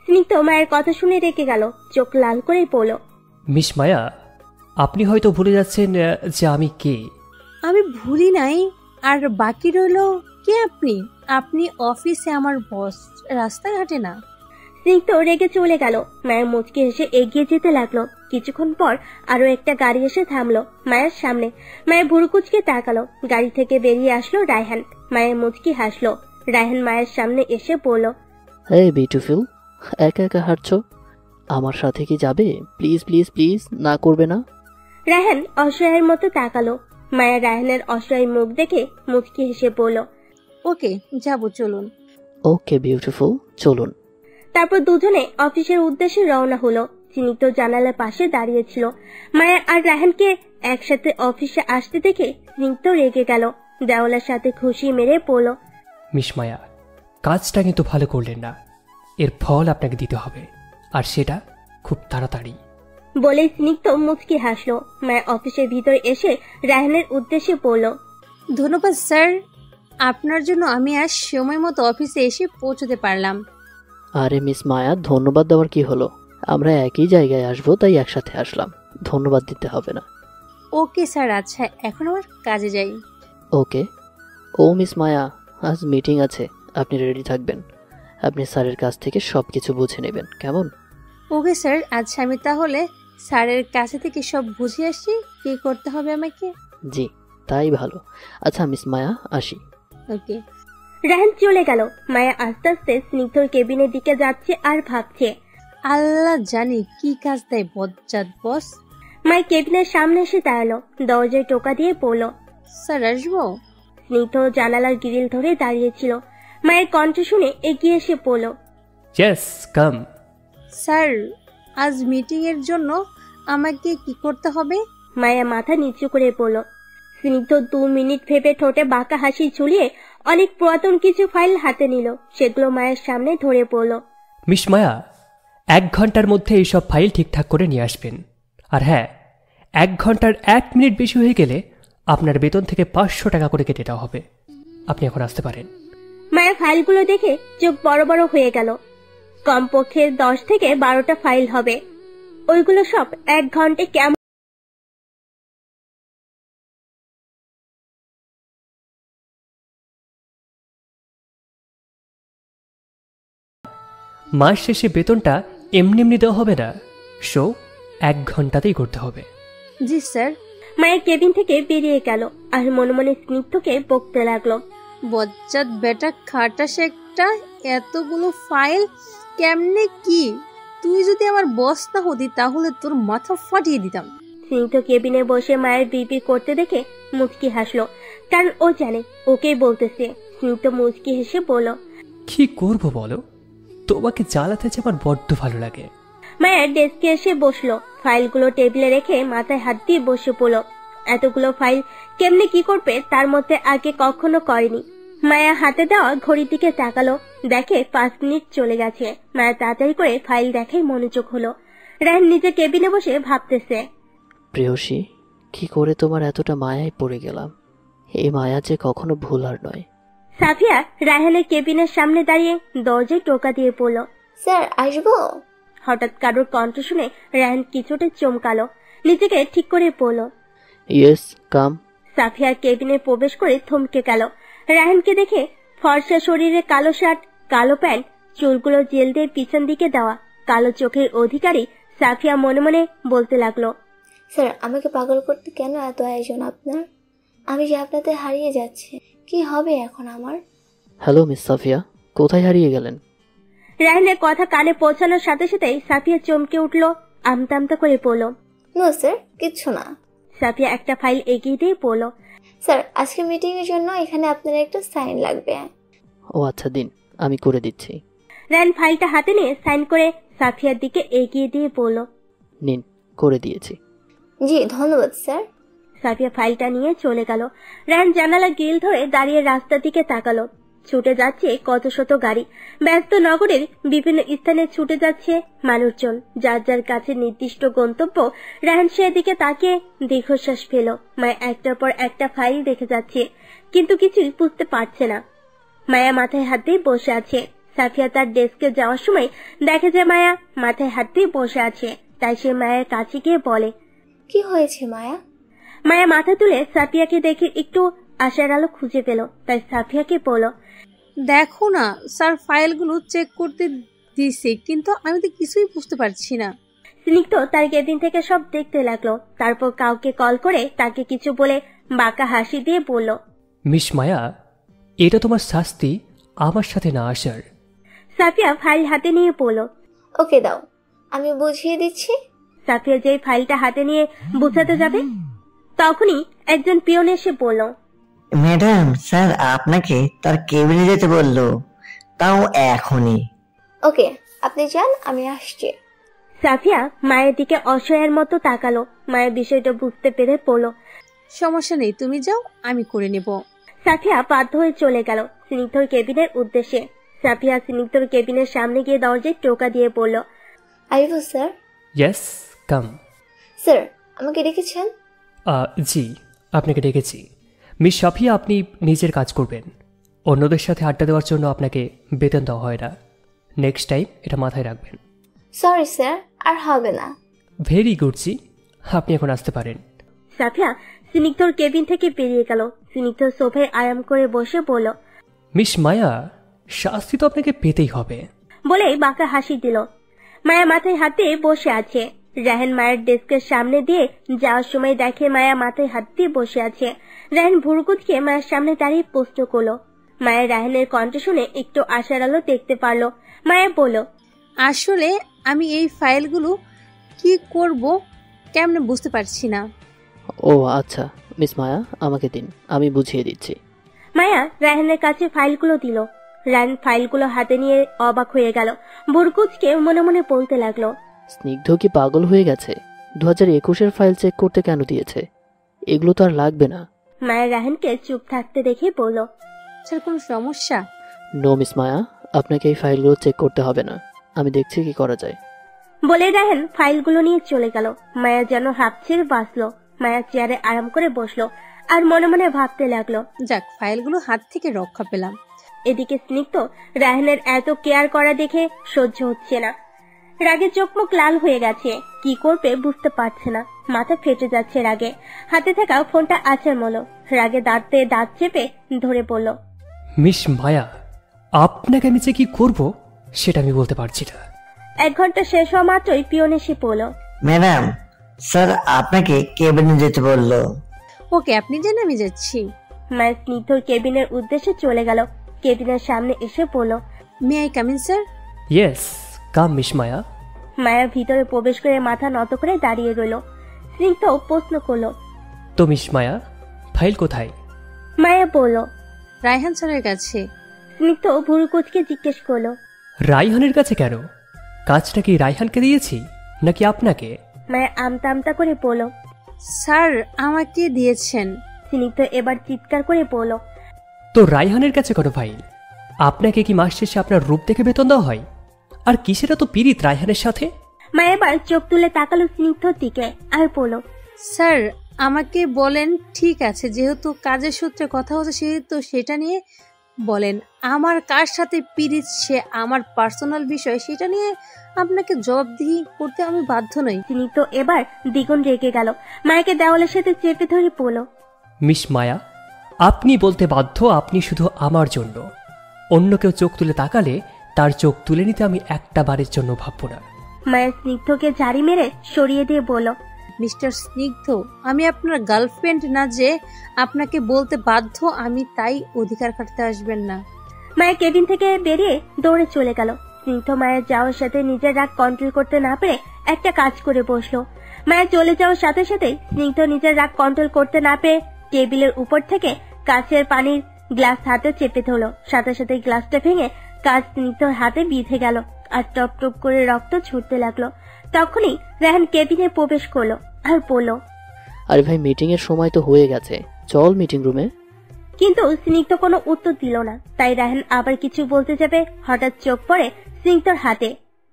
Speaker 5: স্নিগ্ধ মায়ের কথা শুনে রেগে গেল। চোখ লাল করে বলল,
Speaker 8: মিস মায়া, আপনি হয়তো ভুলে যাচ্ছেন যে আমি কে।
Speaker 2: আমি ভুলি নাই। আর বাকি রইল কে আপনি? আপনি অফিসে আমার বস, রাস্তাঘাটে না।
Speaker 5: স্নিগ্ধ রেগে চলে গেল। মায়ের মুচকি এসে এগিয়ে যেতে লাগলো। কিছুক্ষণ পর আরো একটা গাড়ি এসে থামলো মায়ের সামনে। মায়ের ভুরু কুচকে তাকালো। গাড়ি থেকে বেরিয়ে আসলো রায়হান। মায়ের মুচকি হাসলো। রায়হান মায়ের সামনে এসে বলল,
Speaker 7: এই বিউটিফুল, একা একা হাঁটছো, আমার সাথে কি যাবে? প্লিজ প্লিজ প্লিজ, না করবে না?
Speaker 5: রায়হান অসহায়ের মতো তাকালো। মায়া রায়হানের অসহায় মুখ দেখে মুচকি হেসে বলল,
Speaker 2: ওকে যাবো, চলুন।
Speaker 7: ওকে বিউটিফুল, চলুন।
Speaker 5: তারপর দুজনে অফিসের উদ্দেশ্যে রওনা হলো। স্নিগ্ধ জানালার পাশে দাঁড়িয়েছিল। মায়া আর রায়হানকে একসাথে অফিসে আসতে দেখে স্নিগ্ধ রেগে গেল। দেওয়ালের সাথে খুশি মেরে বলল,
Speaker 8: মিস মায়া, কাজটা কিন্তু ভালো করলেন না, এর ফল আপনাকে দিতে হবে, আর সেটা খুব তাড়াতাড়ি।
Speaker 5: বলেই স্নিগ্ধ মুচকি হাসলো। মায়া অফিসের ভিতরে এসে রায়হানের উদ্দেশ্যে বলল,
Speaker 2: ধন্যবাদ স্যার, আপনার জন্য আমি আজ সময় মতো অফিসে এসে পৌঁছতে পারলাম।
Speaker 7: আরে মিস মায়া, ধন্যবাদ দেওয়ার কি হলো? আমরা একই জায়গায় আসবো, তাই একসাথে আসলাম, ধন্যবাদ দিতে হবে না।
Speaker 2: ওকে স্যার, আচ্ছা এখন আমার কাজে যাই।
Speaker 7: ওকে। ও মিস মায়া, আজ মিটিং আছে, আপনি রেডি থাকবেন। আপনি স্যারের কাছ থেকে সব কিছু বুঝে নেবেন, কেমন?
Speaker 2: ওকে স্যার, আচ্ছা আমি তাহলে স্যারের কাছে থেকে সব বুঝে আসি কি করতে হবে আমাকে।
Speaker 7: জি, তাই ভালো। আচ্ছা মিস মায়া, আসি।
Speaker 2: ওকে।
Speaker 5: রায়হান চলে গেল। মায়া আস্তে আস্তে স্নিগ্ধর কেবিনের দিকে যাচ্ছে আর ভাবছে,
Speaker 2: আল্লাহ জানি কি কাজ দেয় বজ্জাত বস।
Speaker 5: মায়ের কেবিনের সামনে এসে দাঁড়ালো। দরজায় টোকা দিয়ে বলল,
Speaker 2: স্যার আসবো?
Speaker 5: স্নিগ্ধ জানালার গ্রিল ধরে দাঁড়িয়েছিল। মায়ের কণ্ঠ শুনে এগিয়ে এসে বলল,
Speaker 8: ইয়েস, কাম।
Speaker 2: স্যার, আজ মিটিং এর জন্য আমাকে কি করতে হবে?
Speaker 5: মায়া মাথা নিচু করে বলল। স্নিগ্ধ 2 মিনিট ভেবে ঠোঁটে বাঁকা হাসি ঝুলিয়ে অনেক পুরাতন কিছু ফাইল হাতে নিল। সেগুলো মায়ের সামনে ধরে পড়ল।
Speaker 8: মিস মায়া, 1 ঘন্টার মধ্যে এইসব ফাইল ঠিকঠাক করে নিয়ে আসবেন। আর হ্যাঁ, 1 ঘন্টার 1 মিনিট বেশি হয়ে গেলে আপনার বেতন থেকে 500 টাকা করে কেটে দেওয়া হবে। আপনি এখন আসতে পারেন।
Speaker 5: মায়া ফাইলগুলো দেখে চোখ বড় বড় হয়ে গেল। কমপক্ষে 10 থেকে 12টা ফাইল হবে। ওইগুলো সব 1 ঘন্টায় কেমন
Speaker 8: মাস শেষে বেতনটা এমনি এমনি দেওয়া হবে না, শো 1 ঘন্টাতেই করতে হবে।
Speaker 2: জি স্যার।
Speaker 5: মায়ের কেবিন থেকে বেরিয়ে গেল আর মনে মনে স্নিগ্ধকে বকতে লাগলো,
Speaker 2: বজ্জাত বেটা খাটাস একটা, এতগুলো ফাইল কেমনে কি? তুই যদি আমার বস না হতি তাহলে তোর মাথা ফাটিয়ে দিতাম।
Speaker 5: স্নিগ্ধ কেবিনে বসে মায়ের বিপি করতে দেখে মুচকি হাসলো, কারণ ও জানে ওকেই বলতেছে। স্নিগ্ধ মুচকি হেসে বলল,
Speaker 8: কি করব বলো, তোমাকে জ্বালাতে যে আমার বড্ড ভালো লাগে।
Speaker 5: মায়ের ডেস্কে এসে বসলো। ফাইলগুলো টেবিলে রেখে মাথায় হাত দিয়ে বসে পড়ল। এতগুলো ফাইল কেমনে কি করবে তার মধ্যে আগে কখনো করেনি। মায়া হাতে দেওয়া ঘড়ির দিকে তাকালো, দেখে 5 মিনিট চলে গেছে। মায়া তাড়াতাড়ি করে ফাইল দেখে মনোযোগ হলো। রায়হান নিজে কেবিনে বসে ভাবতেছে,
Speaker 7: প্রেয়সী, কি করে তোমার এতটা মায়ায় পড়ে গেলাম? এই মায়া যে কখনো ভুলার নয়।
Speaker 5: সাফিয়া রায়হানের কেবিনের সামনে দাঁড়িয়ে দরজায় টোকা দিয়ে পড়ল,
Speaker 13: স্যার আসবো?
Speaker 5: হঠাৎ কারোর কণ্ঠ শুনে রায়হান কিছুটা চমকালো, নিজেকে ঠিক করে পড়ল।
Speaker 7: ইয়েস, কাম।
Speaker 5: সাফিয়া কেবিনে প্রবেশ করে থমকে গেল। রায়হানকে দেখে ফর্সা শরীরে কালো শার্ট, কালো প্যান্ট, চুলগুলো জেল দিয়ে পিছন দিকে দেওয়া, কালো চোখের অধিকারী সাফিয়া মনে মনে বলতে লাগলো,
Speaker 13: স্যার আমাকে পাগল করতে কেন এত আয়োজন আপনার? আমি যে আপনাদের হারিয়ে যাচ্ছি, কি হবে এখন আমার?
Speaker 7: হ্যালো মিস সাফিয়া, কোথায় হারিয়ে গেলেন?
Speaker 5: রায়হানের কথা কানে পৌঁছানোর সাথে সাথেই সাফিয়া চমকে উঠলো, আমতা আমতা করে পড়ল,
Speaker 13: নো স্যার, কিচ্ছু না।
Speaker 5: সাফিয়া একটা ফাইল এগিয়ে দিয়ে পড়ল,
Speaker 13: স্যার আজকে মিটিং এর জন্য এখানে আপনার একটা সাইন লাগবে।
Speaker 7: ও আচ্ছা, দিন, আমি করে দিচ্ছি।
Speaker 5: রায়হান ফাইলটা হাতে নিয়ে সাইন করে সাফিয়ার দিকে এগিয়ে দিয়ে পড়ল,
Speaker 7: নিন, করে দিয়েছি।
Speaker 13: জি ধন্যবাদ স্যার।
Speaker 5: সাফিয়া ফাইলটা নিয়ে চলে গেল। রায়হান জানালা গ্রিল ধরে দাঁড়িয়ে রাস্তার দিকে তাকালো। ছুটে যাচ্ছে কত শত গাড়ি। ব্যস্ত নগরের বিভিন্ন স্থানে ছুটে যাচ্ছে মানুষজন, যার যার কাছে নির্দিষ্ট গন্তব্য। রায়হান সেদিকে তাকিয়ে দীর্ঘশ্বাস ফেল। মায়া একটার পর একটা ফাইল দেখে যাচ্ছে, কিন্তু কিছুই বুঝতে পারছে না। মায়া মাথায় হাত দিয়ে বসে আছে। সাফিয়া তার ডেস্কে যাওয়ার সময় দেখে যে মায়া মাথায় হাত দিয়ে বসে আছে, তাই সে মায়ের কাছে গিয়ে বলে,
Speaker 13: কি হয়েছে মায়া?
Speaker 5: মায়া মাথা তুলে সাফিয়াকে দেখে একটু আশার আলো খুঁজে পেল, তাই সাফিয়াকে বলল,
Speaker 2: দেখো না স্যার, ফাইলগুলো চেক করতে দিছে, কিন্তু আমি তো কিছুই বুঝতে পারছি না।
Speaker 5: স্নিগ্ধ তার কেবিন থেকে সব দেখতে লাগলো, তারপর কাউকে কল করে তাকে কিছু বলে বাঁকা হাসি দিয়ে বলল,
Speaker 8: মিস মায়া, এটা তোমার শাস্তি আমার সাথে না আসার।
Speaker 5: সাফিয়া ফাইল হাতে নিয়ে বলল,
Speaker 13: ওকে দাও, আমি বুঝিয়ে দিচ্ছি।
Speaker 5: সাফিয়া যেই ফাইলটা হাতে নিয়ে বুঝাতে যাবে তখনই একজন পিয়ন এসে বলল,
Speaker 4: ম্যাডাম স্যার আপনাকে তার কেবিনে যেতে বললো, তাও এখনই।
Speaker 13: ওকে, আপনি যান, আমি আসছি।
Speaker 5: সাফিয়া মায়ের দিকে অসহায়ের মতো তাকালো। মায়ের বিষয়টা বুঝতে পেরে বলল,
Speaker 2: সমস্যা নেই, তুমি যাও, আমি করে নেব।
Speaker 5: সাফিয়া বাধ্য হয়ে চলে গেল স্নিগ্ধর কেবিনের উদ্দেশ্যে। সাফিয়া স্নিগ্ধর কেবিনের সামনে গিয়ে দরজায় টোকা দিয়ে বলল,
Speaker 13: আরিফু স্যার।
Speaker 8: Yes, come.
Speaker 13: স্যার, আমাকে ডেকেছেন?
Speaker 8: জি, আপনাকে ডেকেছি। মিস সাফিয়া, আপনি নিজের কাজ করবেন। অন্যদের সাথে আড্ডা দেওয়ার জন্য আপনাকে বেতন দেওয়া হয় না। নেক্সট টাইম এটা মাথায় রাখবেন।
Speaker 13: সরি স্যার, আর হবে না।
Speaker 8: ভেরি গুড জি, আপনি এখন আসতে পারেন।
Speaker 5: সাফিয়া স্নিগ্ধর কেবিন থেকে বেরিয়ে গেল। স্নিগ্ধ সোফায় আরাম করে বসে বলল,
Speaker 8: মিস মায়া, শাস্তি তো আপনাকে পেতেই হবে।
Speaker 5: বলে বাঁকা হাসি দিল। মায়া মাথায় হাত দিয়ে বসে আছে। রাহেন মায়ের ডেস্কের সামনে দিয়ে যাওয়ার সময় দেখে মায়া মাথায় হাত দিয়ে বসে আছে। রাহেন ভুরুকুচকে মায়ের সামনে দাঁড়িয়ে প্রশ্ন করলো। মায়ের রাহেনের কণ্ঠ শুনে একটু আশার আলো দেখতে পারলো। মায়া বলল,
Speaker 2: আসলে আমি এই ফাইলগুলো কি করব কেমনে বুঝতে পারছি না।
Speaker 7: ও আচ্ছা, মিস মায়া আমাকে দিন, আমি বুঝিয়ে দিচ্ছি।
Speaker 5: মায়া রাহেনের কাছে ফাইলগুলো দিল। রাহেন ফাইলগুলো হাতে নিয়ে অবাক হয়ে গেল। ভুরকুচকে মনে মনে বলতে লাগলো,
Speaker 7: স্নিগ্ধ কি পাগল হয়ে গেছে? 2021-এর ফাইল চেক করতে কেন দিয়েছে? এগুলো তো আর লাগবে না।
Speaker 5: মায়া রাহেনকে চুপ থাকতে দেখে বলল,
Speaker 2: স্যার কোনো সমস্যা?
Speaker 7: নো মিস মায়া, আপনাকে এই ফাইলগুলো চেক করতে হবে না, আমি দেখছি কি করা যায়।
Speaker 5: বলে রাহেন ফাইলগুলো নিয়ে চলে গেল। মায়া যেন হাঁপ ছেড়ে বাঁচলো। মায়া চেয়ারে আরাম করে বসলো আর মনে মনে ভাবতে লাগলো,
Speaker 2: যাক ফাইলগুলো হাত থেকে রক্ষা পেলাম।
Speaker 5: এদিকে স্নিগ্ধ রাহেনের এত কেয়ার করা দেখে সহ্য হচ্ছে না। রাগে চোখ মুখ লাল হয়ে গেছে। কি করবে বুঝতে পারছে না। মাথা ফেটে যাচ্ছে রাগে। হাতে থাকা ফোনটা আছাড় রাগে দাঁতে দাঁত চেপে ধরে পড়ল,
Speaker 8: মিস মায়া, আপনাকে আমি যে কি করব সেটা আমি বলতে পারছি না।
Speaker 5: 1 ঘন্টা শেষ হওয়া মাত্রই পিয়ন এসে পড়ল,
Speaker 4: ম্যাডাম স্যার আপনাকে কেবিনে যেতে বললো।
Speaker 2: ওকে, আপনি যান, আমি যাচ্ছি।
Speaker 5: মায়ের স্নিগ্ধর কেবিনের উদ্দেশ্যে চলে গেল। কেবিনের সামনে এসে পড়ল,
Speaker 2: may I come in sir?
Speaker 8: Yes, come miss Maya.
Speaker 5: Maya ভিতরে প্রবেশ করে মাথা নত করে দাঁড়িয়ে রইল। স্নিগ্ধ প্রশ্ন করলো,
Speaker 8: তো মিস মায়া, ফাইল কোথায়?
Speaker 5: মায়া বলল,
Speaker 2: রায়হান স্যারের কাছে।
Speaker 5: স্নিগ্ধ ভুরুকুচকে জিজ্ঞেস করলো,
Speaker 8: রায়হানের কাছে কেন? কাজটা কি রায়হানকে দিয়েছি নাকি আপনাকে?
Speaker 5: মায়া আমতা আমতা করে বলল,
Speaker 2: স্যার আমাকে দিয়েছেন।
Speaker 5: স্নিগ্ধ এবার চিৎকার করে বলল,
Speaker 8: তো রায়হানের কাছে কোনো ফাইল? আপনাকে কি মাস শেষে আপনার রূপ দেখে বেতন দেওয়া হয়? আর কিসেরা তো পীড়িত রায়হানের সাথে?
Speaker 5: মায়া এবার চোখ তুলে তাকালো স্নিগ্ধর দিকে আর বলল,
Speaker 2: স্যার আমাকে বলেন। ঠিক আছে, যেহেতু কাজের সূত্রে কথা হচ্ছে সেহেতু সেটা নিয়ে বলেন। আমার কার সাথে পীড়িত সে আমার পার্সোনাল বিষয়, সেটা নিয়ে আপনাকে জবাবদিহি করতে আমি বাধ্য নই।
Speaker 5: স্নিগ্ধ এবার দ্বিগুণ রেগে গেল। মায়াকে দেওয়ালের সাথে চেপে ধরে বলল,
Speaker 8: মিস মায়া, আপনি বলতে বাধ্য আপনি শুধু আমার জন্য। অন্য কেউ চোখ তুলে তাকালে তার চোখ তুলে নিতে আমি একটা বারের জন্য ভাববো না।
Speaker 5: মায়া স্নিগ্ধকে ঝাড়ি মেরে সরিয়ে দিয়ে বলল,
Speaker 2: মিস্টার স্নিগ্ধ, আমি আপনার গার্লফ্রেন্ড না যে আপনাকে বলতে বাধ্য, আমি তাই অধিকার খাটতে আসবেন না।
Speaker 5: মায়া কেবিন থেকে বেরিয়ে দৌড়ে চলে গেল। স্নিগ্ধ মায়ের যাওয়ার সাথে নিজের রাগ কন্ট্রোল করতে না পেরে একটা কাজ করে বসলো। মায়া চলে যাওয়ার সাথে সাথে স্নিগ্ধ নিজের রাগ কন্ট্রোল করতে না পেরে টেবিলের উপর থেকে কাচের পানির গ্লাস হাতে চেপে ধরলো। সাথে সাথে গ্লাসটা ভেঙে কাচ স্নিগ্ধর হাতে বিঁধে গেল আর টপ টপ করে রক্ত ছুটতে লাগলো। তখনই রাহান কেবিনে প্রবেশ করলো আর বলল,
Speaker 7: আরে ভাই, মিটিং এর সময় তো হয়ে গেছে, চল মিটিং রুমে।
Speaker 5: কিন্তু স্নিগ্ধ কোনো উত্তর দিল না। তাই রাহান আবার কিছু বলতে যাবে, হঠাৎ চোখ পড়ে স্নিগ্ধর হাতে।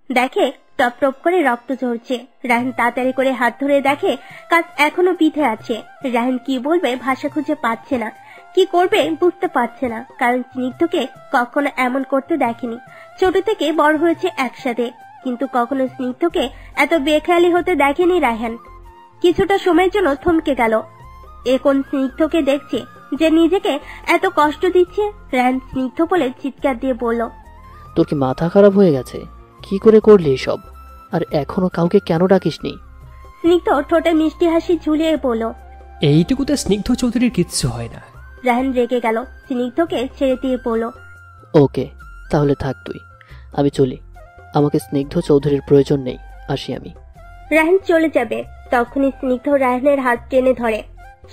Speaker 5: দেখে টপ টপ করে রক্ত ঝরছে। রাহান তাড়াতাড়ি করে হাত ধরে দেখে কাজ এখনো বিঁধে আছে। রাহান কি বলবে ভাষা খুঁজে পাচ্ছে না, কি করবে বুঝতে পারছে না, কারণ স্নিগ্ধকে কখনো এমন করতে দেখেনি। ছোট থেকে বড় হয়েছে একসাথে, কিন্তু কখনো স্নিগ্ধকে এত বেখেয়ালি হতে দেখেনি রাহান। কিছুটা সময়ের জন্য থমকে গেল। এখন স্নিগ্ধকে দেখছে যে নিজেকে এত কষ্ট দিচ্ছে। রাহান স্নিগ্ধ বলে চিৎকার দিয়ে বলল,
Speaker 7: তোর কি মাথা খারাপ হয়ে গেছে? কি করে করলি এসব? আর এখনো কাউকে কেন ডাকিসনি?
Speaker 5: স্নিগ্ধ ঠোঁটে মিষ্টি হাসি ঝুলিয়ে বলল,
Speaker 8: এইটুকুতে স্নিগ্ধ চৌধুরীর কিচ্ছু হয় না।
Speaker 5: রাহান রেগে গেল, স্নিগ্ধকে ছেড়ে দিয়ে বলল,
Speaker 7: ওকে, তাহলে থাক তুই। আমি চলি, আমাকে স্নিগ্ধ চৌধুরীর প্রয়োজন নেই, আসি আমি।
Speaker 5: রায়হান চলে যাবে, তখনই স্নিগ্ধ রায়হানের হাত টেনে ধরে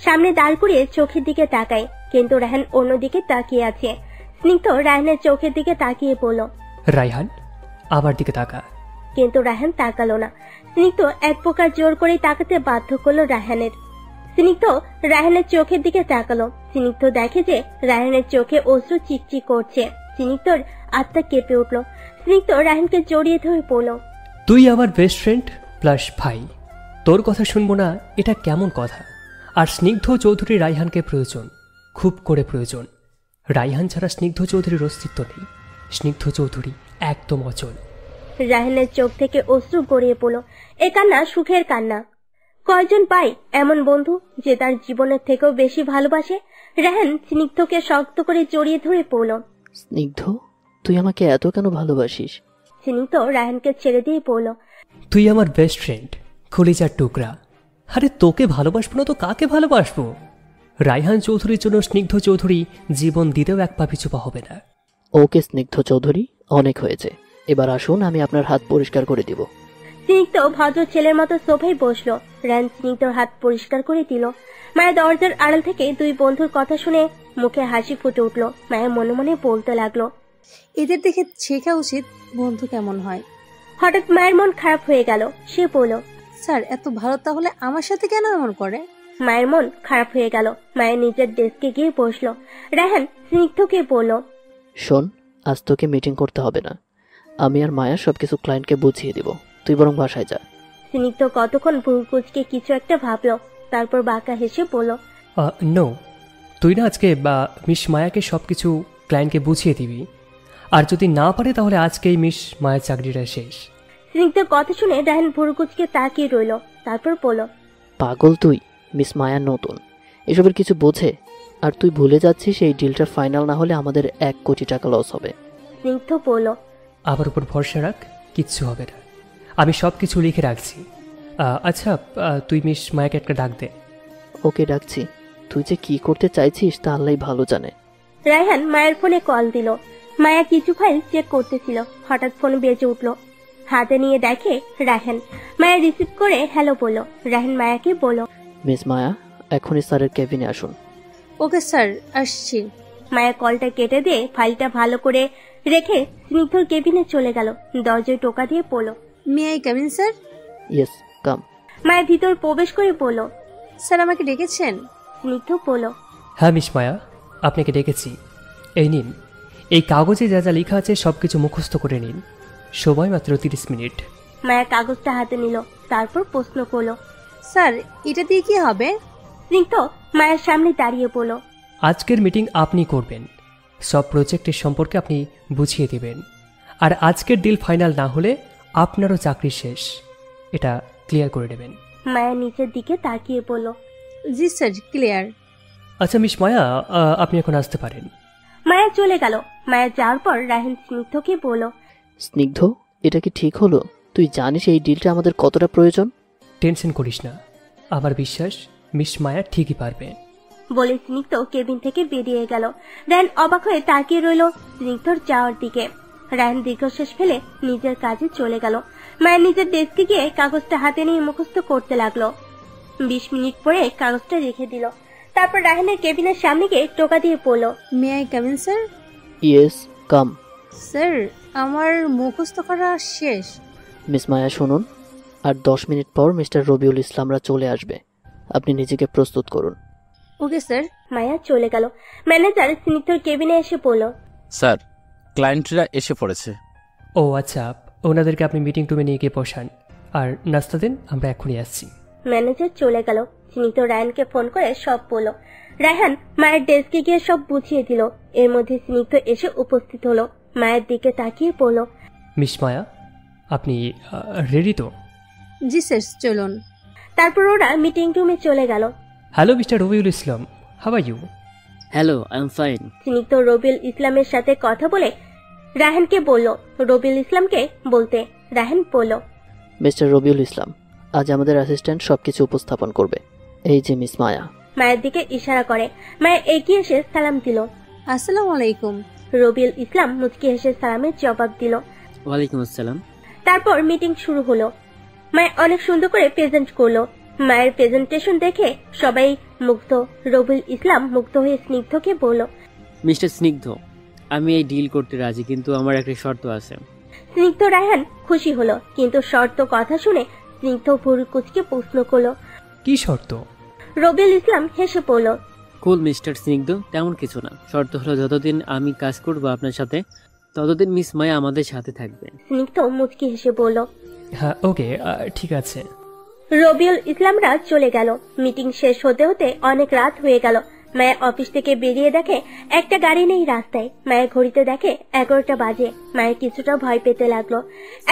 Speaker 5: সামনে দাঁড় করিয়ে চোখের দিকে তাকায়, কিন্তু রায়হান অন্যদিকে তাকিয়ে আছে। স্নিগ্ধ রায়হানের চোখের দিকে তাকিয়ে বলল,
Speaker 8: রায়হান আমার দিকে তাকা।
Speaker 5: কিন্তু রায়হান তাকালো না। স্নিগ্ধ এক প্রকার জোর করে তাকাতে বাধ্য করলো রায়হানের। স্নিগ্ধ রায়হানের চোখের দিকে তাকালো। স্নিগ্ধ দেখে যে রায়হানের চোখে অশ্রু চিকচিক করছে। স্নিগ্ধর আত্মা কেঁপে উঠল। স্নিগ্ধ রায়হানকে জড়িয়ে ধরে পড়ল,
Speaker 8: তুই আমার বেস্ট ফ্রেন্ড প্লাস ভাই, তোর কথা শুনবো না এটা কেমন কথা? আর স্নিগ্ধ চৌধুরী রায়হানকে প্রয়োজন, খুব করে প্রয়োজন। রায়হান ছাড়া স্নিগ্ধ চৌধুরীর অস্তিত্ব নেই। স্নিগ্ধ চৌধুরী একদম অচল।
Speaker 5: রায়হানের চোখ থেকে অশ্রু গড়িয়ে পড়ল। এ কান্না সুখের কান্না। কয়জন পায় এমন বন্ধু যে তার জীবনের থেকেও বেশি ভালোবাসে? রায়হান স্নিগ্ধকে শক্ত করে জড়িয়ে ধরে পড়ল।
Speaker 7: স্নিগ্ধ, তুই আমাকে এত কেন ভালোবাসিস?
Speaker 5: স্নিগ্ধ রায়হানকে ছেড়ে দিয়ে পড়ল,
Speaker 8: তুই আমার বেস্ট ফ্রেন্ড, কলিজার টুকরা। আরে তোকে ভালোবাসবো না তো কাকে ভালোবাসবো? রায়হান চৌধুরীর জন্য স্নিগ্ধ চৌধুরী জীবন দিতেও এক পা পিছু পা হবে না।
Speaker 7: ওকে স্নিগ্ধ চৌধুরী, অনেক হয়েছে, এবার আসুন আমি আপনার হাত পরিষ্কার করে দিব।
Speaker 5: স্নিগ্ধ ভদ্র ছেলের মতো সোফায় বসলো। রায়হান স্নিগ্ধর হাত পরিষ্কার করে দিল। মায়া দরজার আড়াল থেকে দুই বন্ধুর কথা শুনে মুখে হাসি ফুটে উঠল। মায়া মনে মনে বলতে লাগলো,
Speaker 2: এদের দেখে শেখা উচিত বন্ধু কেমন হয়।
Speaker 5: হঠাৎ মায়ের মন খারাপ হয়ে গেল। সে বলল,
Speaker 2: স্যার এত ভালো তাহলে আমার সাথে কেন এমন করে?
Speaker 5: মায়ের মন খারাপ হয়ে গেল। মায়ের নিজের ডেস্কে গিয়ে বসলো। রায়হান স্নিগ্ধকে বলল,
Speaker 7: শোন, আজ তোকে মিটিং করতে হবে না, আমি আর মায়া সবকিছু ক্লায়েন্টকে বুঝিয়ে দিব, তুই বরং বাসায় যা।
Speaker 5: স্নিগ্ধ কতক্ষণ ভুরকুচকে কিছু একটা ভাবলো, তারপর বাঁকা হেসে বলল,
Speaker 8: নো, তুই না আজকে মিস মায়াকে সবকিছু ক্লায়েন্টকে বুঝিয়ে দিবি, আর যদি না পারে তাহলে আজকেই মিস মায়ের চাকরিটা শেষ।
Speaker 5: স্নিগ্ধের কথা শুনে রায়হান ভুরকুচকে তাকিয়ে রইল, তারপর বলল,
Speaker 7: পাগল তুই? মিস মায়া নতুন, এসবের কিছু বোঝে? আর তুই ভুলে যাচ্ছিস এই ডিলটা ফাইনাল না হলে আমাদের 1 কোটি টাকা লস হবে।
Speaker 5: স্নিগ্ধ বলল,
Speaker 8: আমার উপর ভরসা রাখ, কিচ্ছু হবে না, আমি সব কিছু লিখে রাখছি। আচ্ছা, তুই মিস মায়াকে একটা ডাক দে।
Speaker 7: ওকে ডাকছি, তুই যে কি করতে চাইছিস তা আল্লাহই ভালো জানে।
Speaker 5: রায়হান মায়ের ফোনে কল দিল। মায়া কিছু ফাইল চেক করতেছিল। হঠাৎ ফোন বেজে উঠল। হাতে নিয়ে দেখে রায়হান। মায়া রিসিভ করে হ্যালো বলল। রায়হান মায়াকে বলল,
Speaker 7: মিস মায়া, এখনই স্যারের কেবিনে আসুন।
Speaker 2: ওকে স্যার, আসছি।
Speaker 5: মায়া কলটা কেটে দিয়ে ফাইলটা ভালো করে রেখে স্নিগ্ধর কেবিনে চলে গেল। দরজায় টোকা দিয়ে পড়ল,
Speaker 2: may I come in sir?
Speaker 7: Yes, come.
Speaker 5: Maya ভিতর প্রবেশ করে বলল,
Speaker 2: স্যার আমাকে ডেকেছেন?
Speaker 5: স্নিগ্ধ বলল,
Speaker 8: হ্যাঁ মিস মায়া, আপনাকে ডেকেছি। এই নিন, এই কাগজে যা যা লেখা আছে সবকিছু মুখস্থ করে নিন, সময় মাত্র 30 মিনিট।
Speaker 5: মায়া কাগজটা হাতে নিল, তারপর প্রশ্ন করল,
Speaker 2: স্যার এটা দিয়ে কি হবে?
Speaker 5: স্নিগ্ধ মায়ের সামনে দাঁড়িয়ে বলল,
Speaker 8: আজকের মিটিং আপনি করবেন, সব প্রজেক্টের সম্পর্কে আপনি বুঝিয়ে দেবেন, আর আজকের ডিল ফাইনাল না হলে আপনারও চাকরি শেষ, এটা ক্লিয়ার করে নেবেন।
Speaker 5: মায়া নিচের দিকে তাকিয়ে বলল,
Speaker 2: জি স্যার, ক্লিয়ার।
Speaker 8: আচ্ছা মিস মায়া, আপনি এখন আসতে পারেন।
Speaker 5: মায়া চলে গেল। মায়া যাওয়ার পর রায়হান স্নিগ্ধকে বলল,
Speaker 7: স্নিগ্ধ, এটা কি ঠিক হলো? তুই জানিস এই ডিলটা আমাদের কতটা প্রয়োজন?
Speaker 8: টেনশন করিস না, আমার বিশ্বাস মিস মায়া ঠিকই পারবে।
Speaker 5: বলে স্নিগ্ধ কেবিন থেকে বেরিয়ে গেল। রায়হান অবাক হয়ে তাকিয়ে রইল স্নিগ্ধর যাওয়ার দিকে। রায়হান দীর্ঘশ্বাস ফেলে নিজের কাজে চলে গেল। মায়ের নিজের ডেস্কে গিয়ে কাগজটা হাতে নিয়ে মুখস্থ করতে লাগলো। 20 মিনিট পরে কাগজটা রেখে দিল। তারপর রায়হানের কেবিনের সামনে গিয়ে টোকা দিয়ে পড়ল,
Speaker 2: may I come in sir?
Speaker 7: Yes, come.
Speaker 2: Sir আমার মুখস্থ করা শেষ।
Speaker 7: মিস মায়া শুনুন, আর 10 মিনিট পর মিস্টার রবিউল ইসলামরা চলে আসবে, আপনি নিজেকে প্রস্তুত করুন।
Speaker 2: Okay sir.
Speaker 5: মায়া চলে গেল। ম্যানেজার স্নিগ্ধর কেবিনে এসে বলল,
Speaker 15: স্যার, ক্লায়েন্টরা এসে পড়েছে।
Speaker 8: ও আচ্ছা, ওনাদেরকে আপনি মিটিং রুমে নিয়ে গিয়ে বসান, আর নাস্তা দিন, আমরা এখনই আসছি।
Speaker 5: ম্যানেজার চলে গেল। স্নিগ্ধ রায়হানকে ফোন করে সব বলল। রায়হান মায়ের ডেস্কে গিয়ে সব বুঝিয়ে দিল। এর মধ্যে স্নিগ্ধ এসে উপস্থিত হলো। মায়ের দিকে তাকিয়ে বলল,
Speaker 8: মিস মায়া, আপনি রেডি তো?
Speaker 2: জি স্যার, চলুন।
Speaker 5: তারপর ওরা মিটিং রুমে চলে গেল।
Speaker 8: Hello mister Rabiul Islam, how are you?
Speaker 16: Hello, I am fine.
Speaker 5: Snigdha Rabiul ইসলামের সাথে কথা বলে রায়হানকে বলল। রবিউল ইসলামকে বলতে রায়হান বলল,
Speaker 7: মিস্টার রবিউল ইসলাম, আজ আমাদের অ্যাসিস্ট্যান্ট সবকিছু উপস্থাপন করবে। এই যে মিস মায়া।
Speaker 5: মায়ের দিকে ইশারা করে। মায়া এগিয়ে এসে সালাম দিল।
Speaker 2: আসসালামু আলাইকুম।
Speaker 5: রবিউল ইসলাম মুচকি হেসে সালামের জবাব দিল।
Speaker 16: ওয়ালাইকুম আসসালাম।
Speaker 5: তারপর মিটিং শুরু হলো। মায়া অনেক সুন্দর করে প্রেজেন্ট করলো। মায়ের প্রেজেন্টেশন দেখে সবাই মুগ্ধ। রবিউল ইসলাম মুগ্ধ হয়ে স্নিগ্ধকে বলল,
Speaker 16: মিস্টার স্নিগ্ধ, আমি এই ডিল করতে রাজি, কিন্তু আমার একটা শর্ত আছে।
Speaker 5: স্নিগ্ধ রায়হান খুশি হলো, কিন্তু শর্ত কথা শুনে স্নিগ্ধ ভুরু কুচকে প্রশ্ন করলো,
Speaker 8: কি শর্ত?
Speaker 5: রবিউল ইসলাম হেসে পড়ল,
Speaker 16: কুল মিস্টার স্নিগ্ধ, তেমন কিছু না। শর্ত হলো যতদিন আমি কাজ করব আপনার সাথে, ততদিন মিস মায়া আমাদের সাথে থাকবে।
Speaker 5: স্নিগ্ধ মুচকি হেসে বলল,
Speaker 8: হ্যাঁ ওকে, ঠিক আছে।
Speaker 5: রবিউল ইসলামরা চলে গেল। মিটিং শেষ হতে হতে অনেক রাত হয়ে গেল। মায়া অফিস থেকে বেরিয়ে দেখে একটা গাড়ি নেই রাস্তায়। মায়া ঘড়িতে দেখে 11টা বাজে। মায়ের কিছুটা ভয় পেতে লাগলো।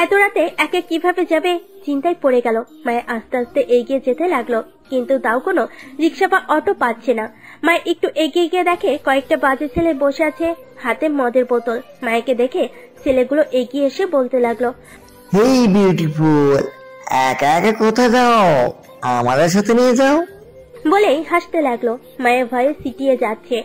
Speaker 5: এত রাতে একে কিভাবে যাবে চিন্তায় পড়ে গেল। মায়া আস্তে আস্তে এগিয়ে যেতে লাগলো, কিন্তু তাও কোনো রিক্সা বা অটো পাচ্ছে না। মায়া একটু এগিয়ে গিয়ে দেখে কয়েকটা বাজে ছেলে বসে আছে, হাতে মদের বোতল। মায়াকে দেখে ছেলেগুলো এগিয়ে এসে বলতে লাগলো,
Speaker 4: হেই বিউটিফুল, একা একা কোথায় যাও? আমাদের সাথে নিয়ে যাও।
Speaker 5: বলেই হাসতে লাগলো। মায়া ভয়ে সিটিয়ে যাচ্ছে।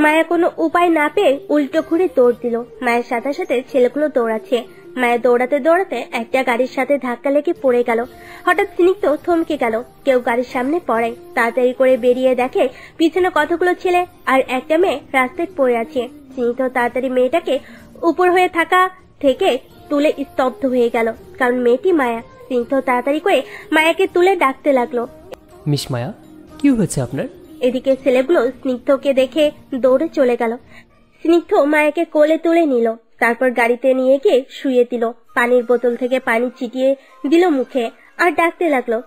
Speaker 5: মায়া কোনো উপায় না পেয়ে উল্টো ঘুরে দৌড় দিল। মায়ের সাথে সাথে ছেলেগুলো দৌড়াচ্ছে। মায়া দৌড়াতে দৌড়াতে একটা গাড়ির সাথে ধাক্কা লেগে পড়ে গেল। হঠাৎ স্নিগ্ধ থমকে গেল। কেউ গাড়ির সামনে পড়ায়। তাড়াতাড়ি করে বেরিয়ে দেখে পিছনে কতগুলো ছেলে আর একটা মেয়ে রাস্তায় পড়ে আছে। স্নিগ্ধ তাড়াতাড়ি মেয়েটাকে উপর হয়ে থাকা থেকে তুলে স্তব্ধ হয়ে গেল, কারণ মেয়েটি মায়া। স্নিগ্ধ তাড়াতাড়ি করে মায়াকে তুলে ডাকতে লাগলো,
Speaker 8: মিস মায়া, কি হয়েছে আপনার?
Speaker 5: এদিকে ছেলেগুলো স্নিগ্ধকে দেখে দৌড়ে চলে গেল। স্নিগ্ধ মায়াকে কোলে তুলে নিল, তারপর গাড়িতে নিয়ে গিয়ে শুয়ে দিল। পানির বোতল থেকে পানি ছিটিয়ে দিল মুখে আর ডাকতে লাগলো,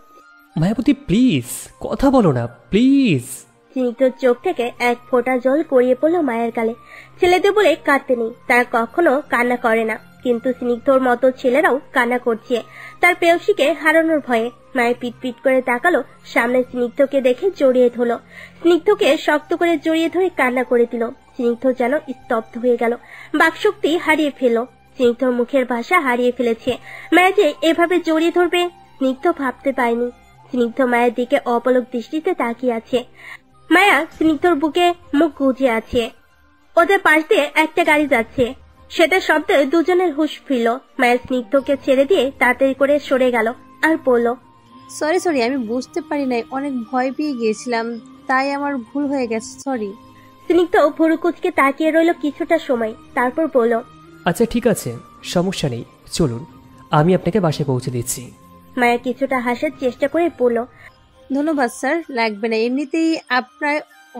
Speaker 8: মায়াবতী প্লিজ কথা বলো না প্লিজ।
Speaker 5: স্নিগ্ধর চোখ থেকে এক ফোঁটা জল গড়িয়ে পড়লো মায়ের গালে। ছেলেদের বলে কাঁদতে নেই, তারা কখনো কান্না করে না, কিন্তু স্নিগ্ধর মতো ছেলেরাও কান্না করছে তার প্রেয়সীকে হারানোর ভয়ে। মায়ের পিট পিট করে তাকালো, সামনে স্নিগ্ধকে দেখে জড়িয়ে ধরলো। স্নিগ্ধকে শক্ত করে জড়িয়ে ধরে কান্না করে দিল। স্নিগ্ধ যেন স্তব্ধ হয়ে গেল, বাকশক্তি হারিয়ে ফেলল। স্নিগ্ধর মুখের ভাষা হারিয়ে ফেলেছে। মায়া যে এভাবে জড়িয়ে ধরবে স্নিগ্ধ ভাবতে পারেনি। স্নিগ্ধ মায়ের দিকে অপলক দৃষ্টিতে তাকিয়ে আছে। মায়া স্নিগ্ধর বুকে মুখ গুজে আছে। ওদের পাশ দিয়ে একটা গাড়ি যাচ্ছে, সেটার শব্দে দুজনের হুঁশ ফিরল। মায়ের স্নিগ্ধকে ছেড়ে দিয়ে তাড়াতাড়ি করে সরে গেল আর বলল,
Speaker 2: সরি, আমি বুঝতে পারি নাই, অনেক ভয় পেয়ে গিয়েছিলাম, তাই আমার ভুল হয়ে গেছে, সরি।
Speaker 5: স্নিগ্ধ ভুরু কুচকে তাকিয়ে রইল কিছুটা সময়, তারপর বলল,
Speaker 8: আচ্ছা ঠিক আছে, সমস্যা নেই, চলুন আমি আপনাকে বাসায় পৌঁছে দিচ্ছি।
Speaker 5: মায়া কিছুটা হাসার চেষ্টা করে বলল,
Speaker 2: ধন্যবাদ স্যার, লাগবে না, এমনিতেই আপনার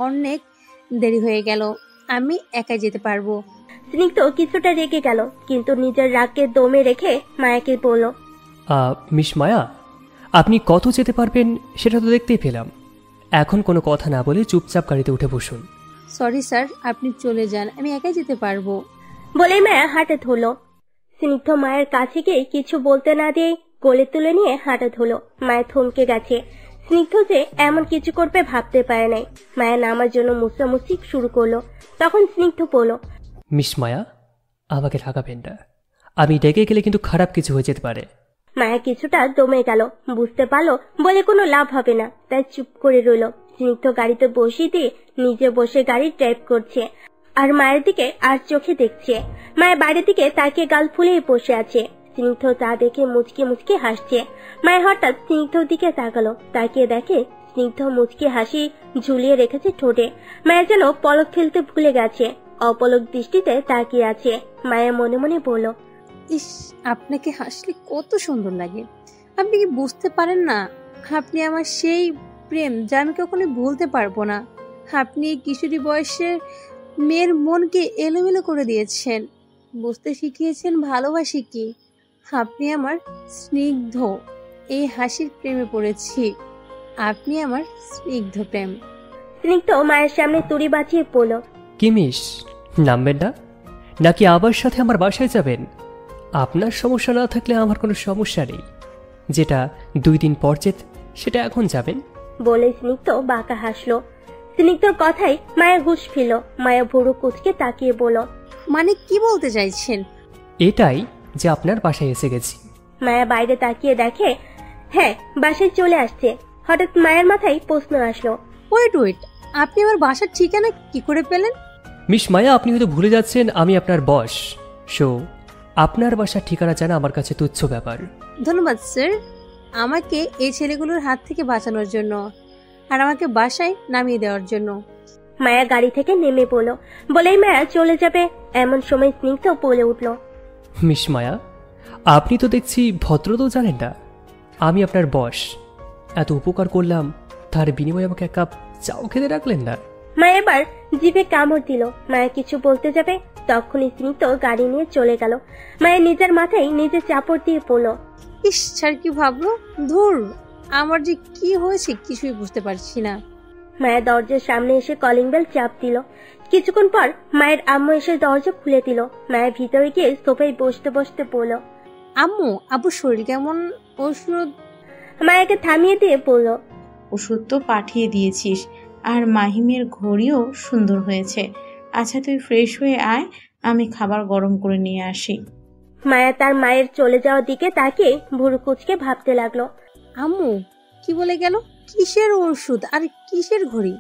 Speaker 2: অনেক দেরি হয়ে গেল, আমি একাই যেতে পারবো।
Speaker 5: স্নিগ্ধ কিছুটা রেগে গেল, কিন্তু নিজের রাগকে দমে রেখে মায়াকে বলল,
Speaker 8: মিস মায়া, আপনি কত যেতে পারবেন সেটা তো দেখতেই পেলাম। এখন কোনো কথা না বলে চুপচাপ গাড়িতে উঠে বসুন।
Speaker 2: সরি স্যার, আপনি চলে যান, আমি একাই যেতে পারবো।
Speaker 5: বলে মায়া হাঁটে ধরল। স্নিগ্ধ মায়ের কাছে গিয়ে কিছু বলতে না দিয়ে কোলে তুলে নিয়ে হাঁটে ধরল। মায়া থমকে গেছে। স্নিগ্ধ যে এমন কিছু করবে ভাবতে পারে নাই। মায়া নামার জন্য মুছামুছি শুরু করলো। তখন স্নিগ্ধ বলল,
Speaker 8: মিস মায়া, আমাকে ঠকাবেন না, আমি ডেকে গেলে কিন্তু খারাপ কিছু হয়ে যেতে পারে।
Speaker 5: মায়া কিছুটা দমে গেল, বুঝতে পারলো বলে কোনো লাভ হবে না, তাই চুপ করে রইল। স্নিগ্ধ গাড়িতে বসিয়ে দিয়ে নিজে বসে গাড়ি ড্রাইভ করছে আর মায়ের দিকে আর চোখে দেখছে। মায়ের বাইরের দিকে তাকিয়ে গাল ফুলিয়ে বসে আছে। স্নিগ্ধ তা দেখে মুচকে মুচকে হাসছে। মায়ের হঠাৎ স্নিগ্ধর দিকে তাকালো, তাকিয়ে দেখে স্নিগ্ধ মুচকে হাসি ঝুলিয়ে রেখেছে ঠোঁটে। মায়া যেন পলক ফেলতে ভুলে গেছে, অপলক দৃষ্টিতে তাকিয়ে আছে। মায়া মনে মনে বলল,
Speaker 2: ইস, আপনাকে হাসলে কত সুন্দর লাগে, আপনি কি বুঝতে পারেন না? আপনি আমার সেই প্রেম যা আমি কখনো ভুলতে পারবো না। আপনি কিশোরী বয়সের মেয়ের মনকে এলোমেলো করে দিয়েছেন, বুঝতে শিখিয়েছেন ভালোবাসি কি। আপনি আমার স্নিগ্ধ, এই হাসির প্রেমে পড়েছি, আপনি আমার স্নিগ্ধ প্রেম।
Speaker 5: স্নিগ্ধ মায়ের সামনে তুড়ি বাঁচিয়ে পড়ল,
Speaker 8: কি মিস, নামবেন না নাকি আবার সাথে আমার বাসায় যাবেন? আপনার সমস্যা না থাকলে আমার কোনো সমস্যা নেই, যেটা 2 দিন পর সেটা এখন যাবেন।
Speaker 5: বলে স্নিগ্ধ বাঁকা হাসলো। স্নিগ্ধর কথাই মায়ের হুঁশ ফিরল। মায়া ভুরু কুচকে তাকিয়ে বলল,
Speaker 2: মানে কি বলতে চাইছেন?
Speaker 8: এটাই যে আপনার বাসায় এসে গেছি।
Speaker 5: মায়া বাইরে তাকিয়ে দেখে হ্যাঁ বাসায় চলে আসছে। হঠাৎ মায়ের মাথায় প্রশ্ন আসলো,
Speaker 2: ওয়েট, আপনি আমার বাসার ঠিকানা কি করে পেলেন?
Speaker 8: মিস মায়া, আপনি হয়তো ভুলে যাচ্ছেন আমি আপনার বস। সো আপনার বাসার ঠিকানা জানা আমার কাছে তুচ্ছ ব্যাপার।
Speaker 2: ধন্যবাদ স্যার, আমাকে এই ছেলেগুলোর হাত থেকে বাঁচানোর জন্য আর আমাকে বাসায় নামিয়ে দেওয়ার জন্য।
Speaker 5: মায়া গাড়ি থেকে নেমে পড়ল। বলেই মায়া চলে যাবে এমন সময় স্নিগ্ধ বলে উঠল,
Speaker 8: মিস মায়া, আপনি তো দেখছি ভদ্রতাও জানেন না। আমি আপনার বস, এত উপকার করলাম, তার বিনিময়ে আমাকে এক কাপ চাও খেতে রাখলেন না।
Speaker 5: মায়া এবার জিভে কামড় দিল। মায়া কিছু বলতে যাবে, তখনই স্নিগ্ধ গাড়ি নিয়ে চলে গেল। মায়া নিজের মাথায় নিজে চাপড় দিয়ে পড়ল।
Speaker 2: ইস, স্যার কি ভাবলো? ধুর, আমার যে কি হয়েছে কিছুই বুঝতে পারছি না।
Speaker 5: মায়া দরজার সামনে এসে কলিং বেল চাপ দিল। কিছুক্ষণ পর মায়ের আম্মু এসে দরজা খুলে দিল। মায়ের ভিতরে গিয়ে সোফায় বসতে বসতে বলল,
Speaker 2: আম্মু, আব্বুর শরীর কেমন? ওষুধ?
Speaker 5: মায়াকে থামিয়ে দিয়ে বলল,
Speaker 3: ওষুধ তো পাঠিয়ে দিয়েছিস, আর মাহিমের ঘড়িও সুন্দর হয়েছে। আচ্ছা তুই ফ্রেশ হয়ে আয়, আমি খাবার গরম করে নিয়ে আসি।
Speaker 5: মায়া তার মায়ের চলে যাওয়ার দিকে তাকিয়ে ভুরু কুচকে ভাবতে লাগলো,
Speaker 2: আম্মু কি বলে গেল? কিসের ওষুধ আর কিসের ঘড়ি?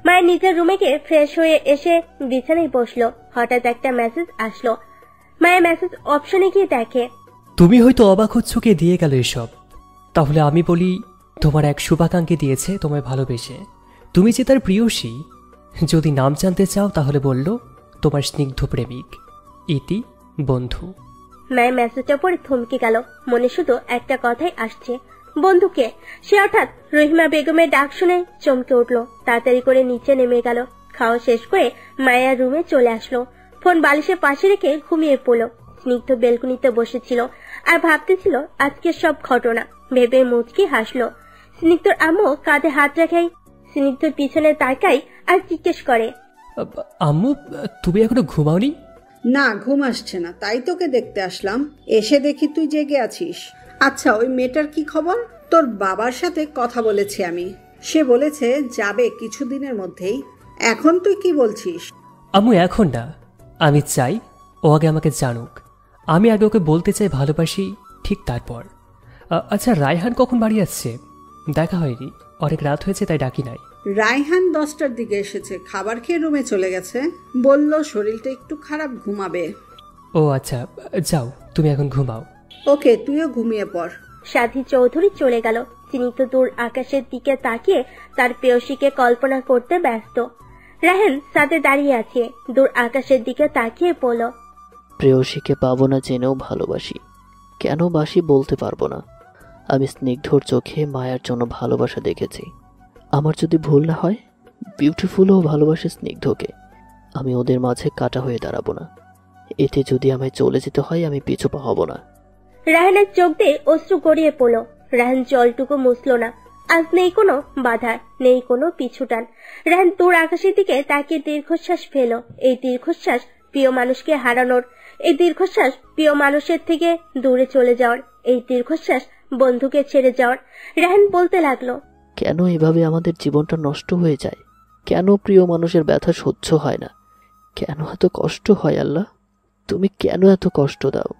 Speaker 5: মায়ের নিজের রুমে গিয়ে ফ্রেশ হয়ে এসে বিছানায় বসলো। হঠাৎ একটা মেসেজ আসলো। মায়ের মেসেজ অপশনে গিয়ে দেখে,
Speaker 8: তুমি হয়তো অবাক হচ্ছ কে দিয়ে গেল এসব। তাহলে আমি বলি, তোমার এক শুভাকাঙ্ক্ষী দিয়েছে তোমায় ভালোবেসে। তুমি যে তার প্রিয়সী। যদি নাম জানতে চাও তাহলে বলল, তোমার স্নিগ্ধ প্রেমিক ইতি বন্ধু।
Speaker 5: মায়ের মেসেজটা পড়ে থমকে গেল। মনে শুধু একটা কথাই আসছে, বন্ধুকে। সে হঠাৎ রহিমা বেগমের ডাক শুনে চমকে উঠলো। তাড়াতাড়ি করে নিচে নেমে গেল। খাওয়া শেষ করে মায়ের রুমে চলে আসলো। ফোন বালিশের পাশে রেখে ঘুমিয়ে পড়লো। স্নিগ্ধ বেলকুনিতে বসেছিল আর ভাবতেছিল আজকের সব ঘটনা। ভেবে মুচকি হাসলো। স্নিগ্ধর আম্মু কাঁধে হাত রাখাই স্নিগ্ধর পিছনে তাকাই আর জিজ্ঞেস করে,
Speaker 8: আম্মু তুমি এখনো ঘুমাওনি?
Speaker 14: না, ঘুম আসছে না, তাই তোকে দেখতে আসলাম। এসে দেখি তুই জেগে আছিস। আচ্ছা, ওই মেয়েটার কি খবর? তোর বাবার সাথে কথা বলেছি আমি, সে বলেছে যাবে কিছুদিনের মধ্যেই। এখন তুই কি বলছিস?
Speaker 8: আম্মু এখন না, আমি চাই ও আগে আমাকে জানুক। আমি আগে ওকে বলতে চাই ভালোবাসি, ঠিক তারপর। আচ্ছা, রায়হান কখন বাড়ি আসছে? দেখা হয়নি, অনেক রাত হয়েছে তাই ডাকি নাই।
Speaker 14: রায়হান 10টার দিকে এসেছে, খাবার খেয়ে রুমে চলে গেছে। বলল শরীরটা একটু খারাপ, ঘুমাবে।
Speaker 8: ও আচ্ছা, যাও তুমি এখন ঘুমাও।
Speaker 14: ওকে, তুইও ঘুমিয়ে পড়।
Speaker 5: সাথী চৌধুরী চলে গেল। স্নিগ্ধ দূর আকাশের দিকে তাকিয়ে তার প্রেয়সীকে কল্পনা করতে ব্যস্ত। রায়হান সাথে দাঁড়িয়ে আছে, দূর আকাশের দিকে তাকিয়ে বলল,
Speaker 7: প্রেয়সীকে পাবো না জেনেও ভালোবাসি। কেন বাসি বলতে পারবো না। আমি স্নিগ্ধর চোখে মায়ার জন্য ভালোবাসা দেখেছি। আমার যদি ভুল না হয়, বিউটিফুলও ভালোবাসে স্নিগ্ধকে। আমি ওদের মাঝে কাটা হয়ে দাঁড়াবো না। এতে যদি আমায় চলে যেতে হয়, আমি পিছু পা হব না।
Speaker 5: রায়হানের চোখ দিয়ে অশ্রু গড়িয়ে পড়ল। রায়হান জলটুকু মুছল না। আজ নেই কোনো বাধা, নেই কোনো পিছুটান। রায়হান দূর আকাশের দিকে তাকিয়ে দীর্ঘশ্বাস ফেল। এই দীর্ঘশ্বাস প্রিয় মানুষকে হারানোর, এই দীর্ঘশ্বাস প্রিয় মানুষের থেকে দূরে চলে যাওয়ার, এই দীর্ঘশ্বাস বন্ধুকে ছেড়ে যাওয়ার। রায়হান বলতে লাগলো,
Speaker 7: কেন এভাবে আমাদের জীবনটা নষ্ট হয়ে যায়? কেন প্রিয় মানুষের ব্যথা সহ্য হয় না? কেন এত কষ্ট হয়? আল্লাহ, তুমি কেন এত কষ্ট দাও?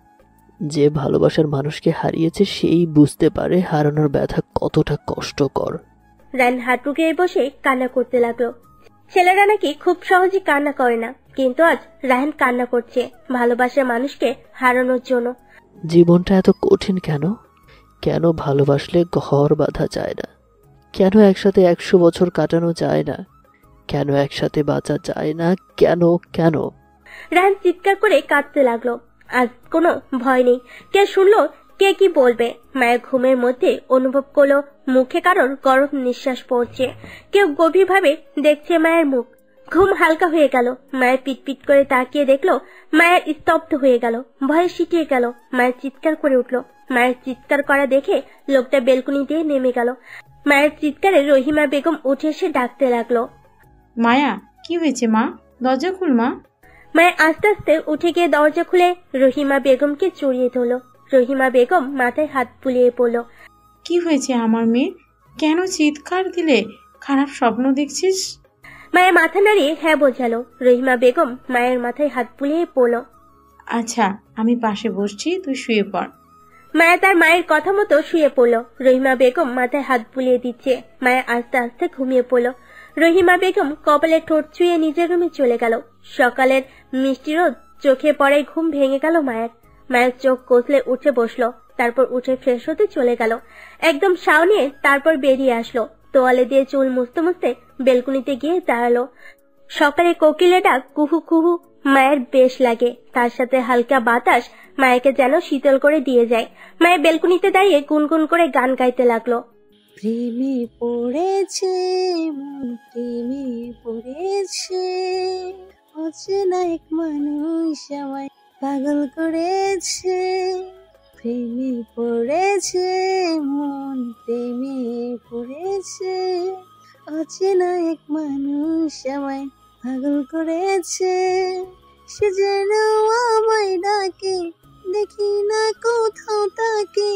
Speaker 7: যে ভালোবাসার মানুষকে হারিয়েছে সেই বুঝতে পারে হারানোর ব্যথা কতটা কষ্টকর।
Speaker 5: রায়হান হাঁটু গেয়ে বসে কান্না করতে লাগলো। ছেলেরা নাকি খুব সহজে কান্না করে না, কিন্তু আজ রায়হান কান্না করছে ভালোবাসার মানুষকে হারানোর জন্য।
Speaker 7: জীবনটা এত কঠিন কেন? কেন ভালোবাসলে ঘর বাঁধা যায় না? কেন একসাথে 100 বছর কাটানো যায় না? কেন একসাথে বাঁচা যায় না? কেন কেন?
Speaker 5: রায়হান চিৎকার করে কাঁদতে লাগলো। আজ কোনো ভয় নেই। কে শুনলো, কে কি বলবে? মায়ের ঘুমের মধ্যে অনুভব করলো মুখে কারোর গরম নিঃশ্বাস পড়ছে। কেউ গভীরভাবে দেখছে মায়ের মুখ। ঘুম হালকা হয়ে গেল। মায়ের পিটপিট করে তাকিয়ে দেখলো মায়ের স্তব্ধ হয়ে গেল, ভয়ে সিটিয়ে গেল। মায়ের চিৎকার করে উঠলো। মায়ের চিৎকার করা দেখে লোকটা বেলকুনি দিয়ে নেমে গেল। মায়ের চিৎকারে রহিমা বেগম উঠে এসে ডাকতে লাগলো,
Speaker 3: মায়া, কি হয়েছে মা? দরজা খুল মা।
Speaker 5: মায়া আস্তে আস্তে উঠে গিয়ে দরজা খুলে রহিমা বেগমকে জড়িয়ে ধরল। রহিমা বেগম মাথায় হাত বুলিয়ে পড়ল।
Speaker 3: কি হয়েছে আমার মেয়ে? কেন চিৎকার দিলে? খারাপ স্বপ্ন দেখছিস?
Speaker 5: মায়ের মাথা নাড়িয়ে হ্যাঁ বোঝালো। রহিমা বেগম মায়ের মাথায় হাত বুলিয়ে পড়ল।
Speaker 3: আচ্ছা, আমি পাশে বসছি, তুই শুয়ে পড়।
Speaker 5: মায়া তার মায়ের কথা মতো শুয়ে পড়ল। রহিমা বেগম মাথায় হাত বুলিয়ে দিচ্ছে। মায়া আস্তে আস্তে ঘুমিয়ে পড়ল। রহিমা বেগম কপালে ঠোঁট ছুঁয়ে নিজের রুমে চলে গেল। সকালের মিষ্টি রোদ চোখে পড়ে ঘুম ভেঙে গেল মায়ের। মায়ের চোখ কচলে উঠে বসলো, তারপর উঠে ফ্রেশ হতে চলে গেল। একদম শাও নিয়ে তারপর বেরিয়ে আসলো। তোয়ালে দিয়ে চুল মুছতে মুছতে বেলকুনিতে গিয়ে দাঁড়ালো। সকালে কোকিলের ডাক কুহু কুহু মায়ের বেশ লাগে, তার সাথে হালকা বাতাস মায়াকে যেন শীতল করে দিয়ে যায়। মায়ের বেলকুনিতে দাঁড়িয়ে গুনগুন করে গান গাইতে লাগলো।
Speaker 2: প্রেমে পড়েছে মন, প্রেমে পড়েছে, অচেনা এক মানুষ আমায় পাগল করেছে। প্রেমে পড়েছে মন, প্রেমে পড়েছে, অচেনা এক মানুষ আমায় পাগল করেছে। সে যেন আমায় ডাকে, দেখি না কোথাও তাকে,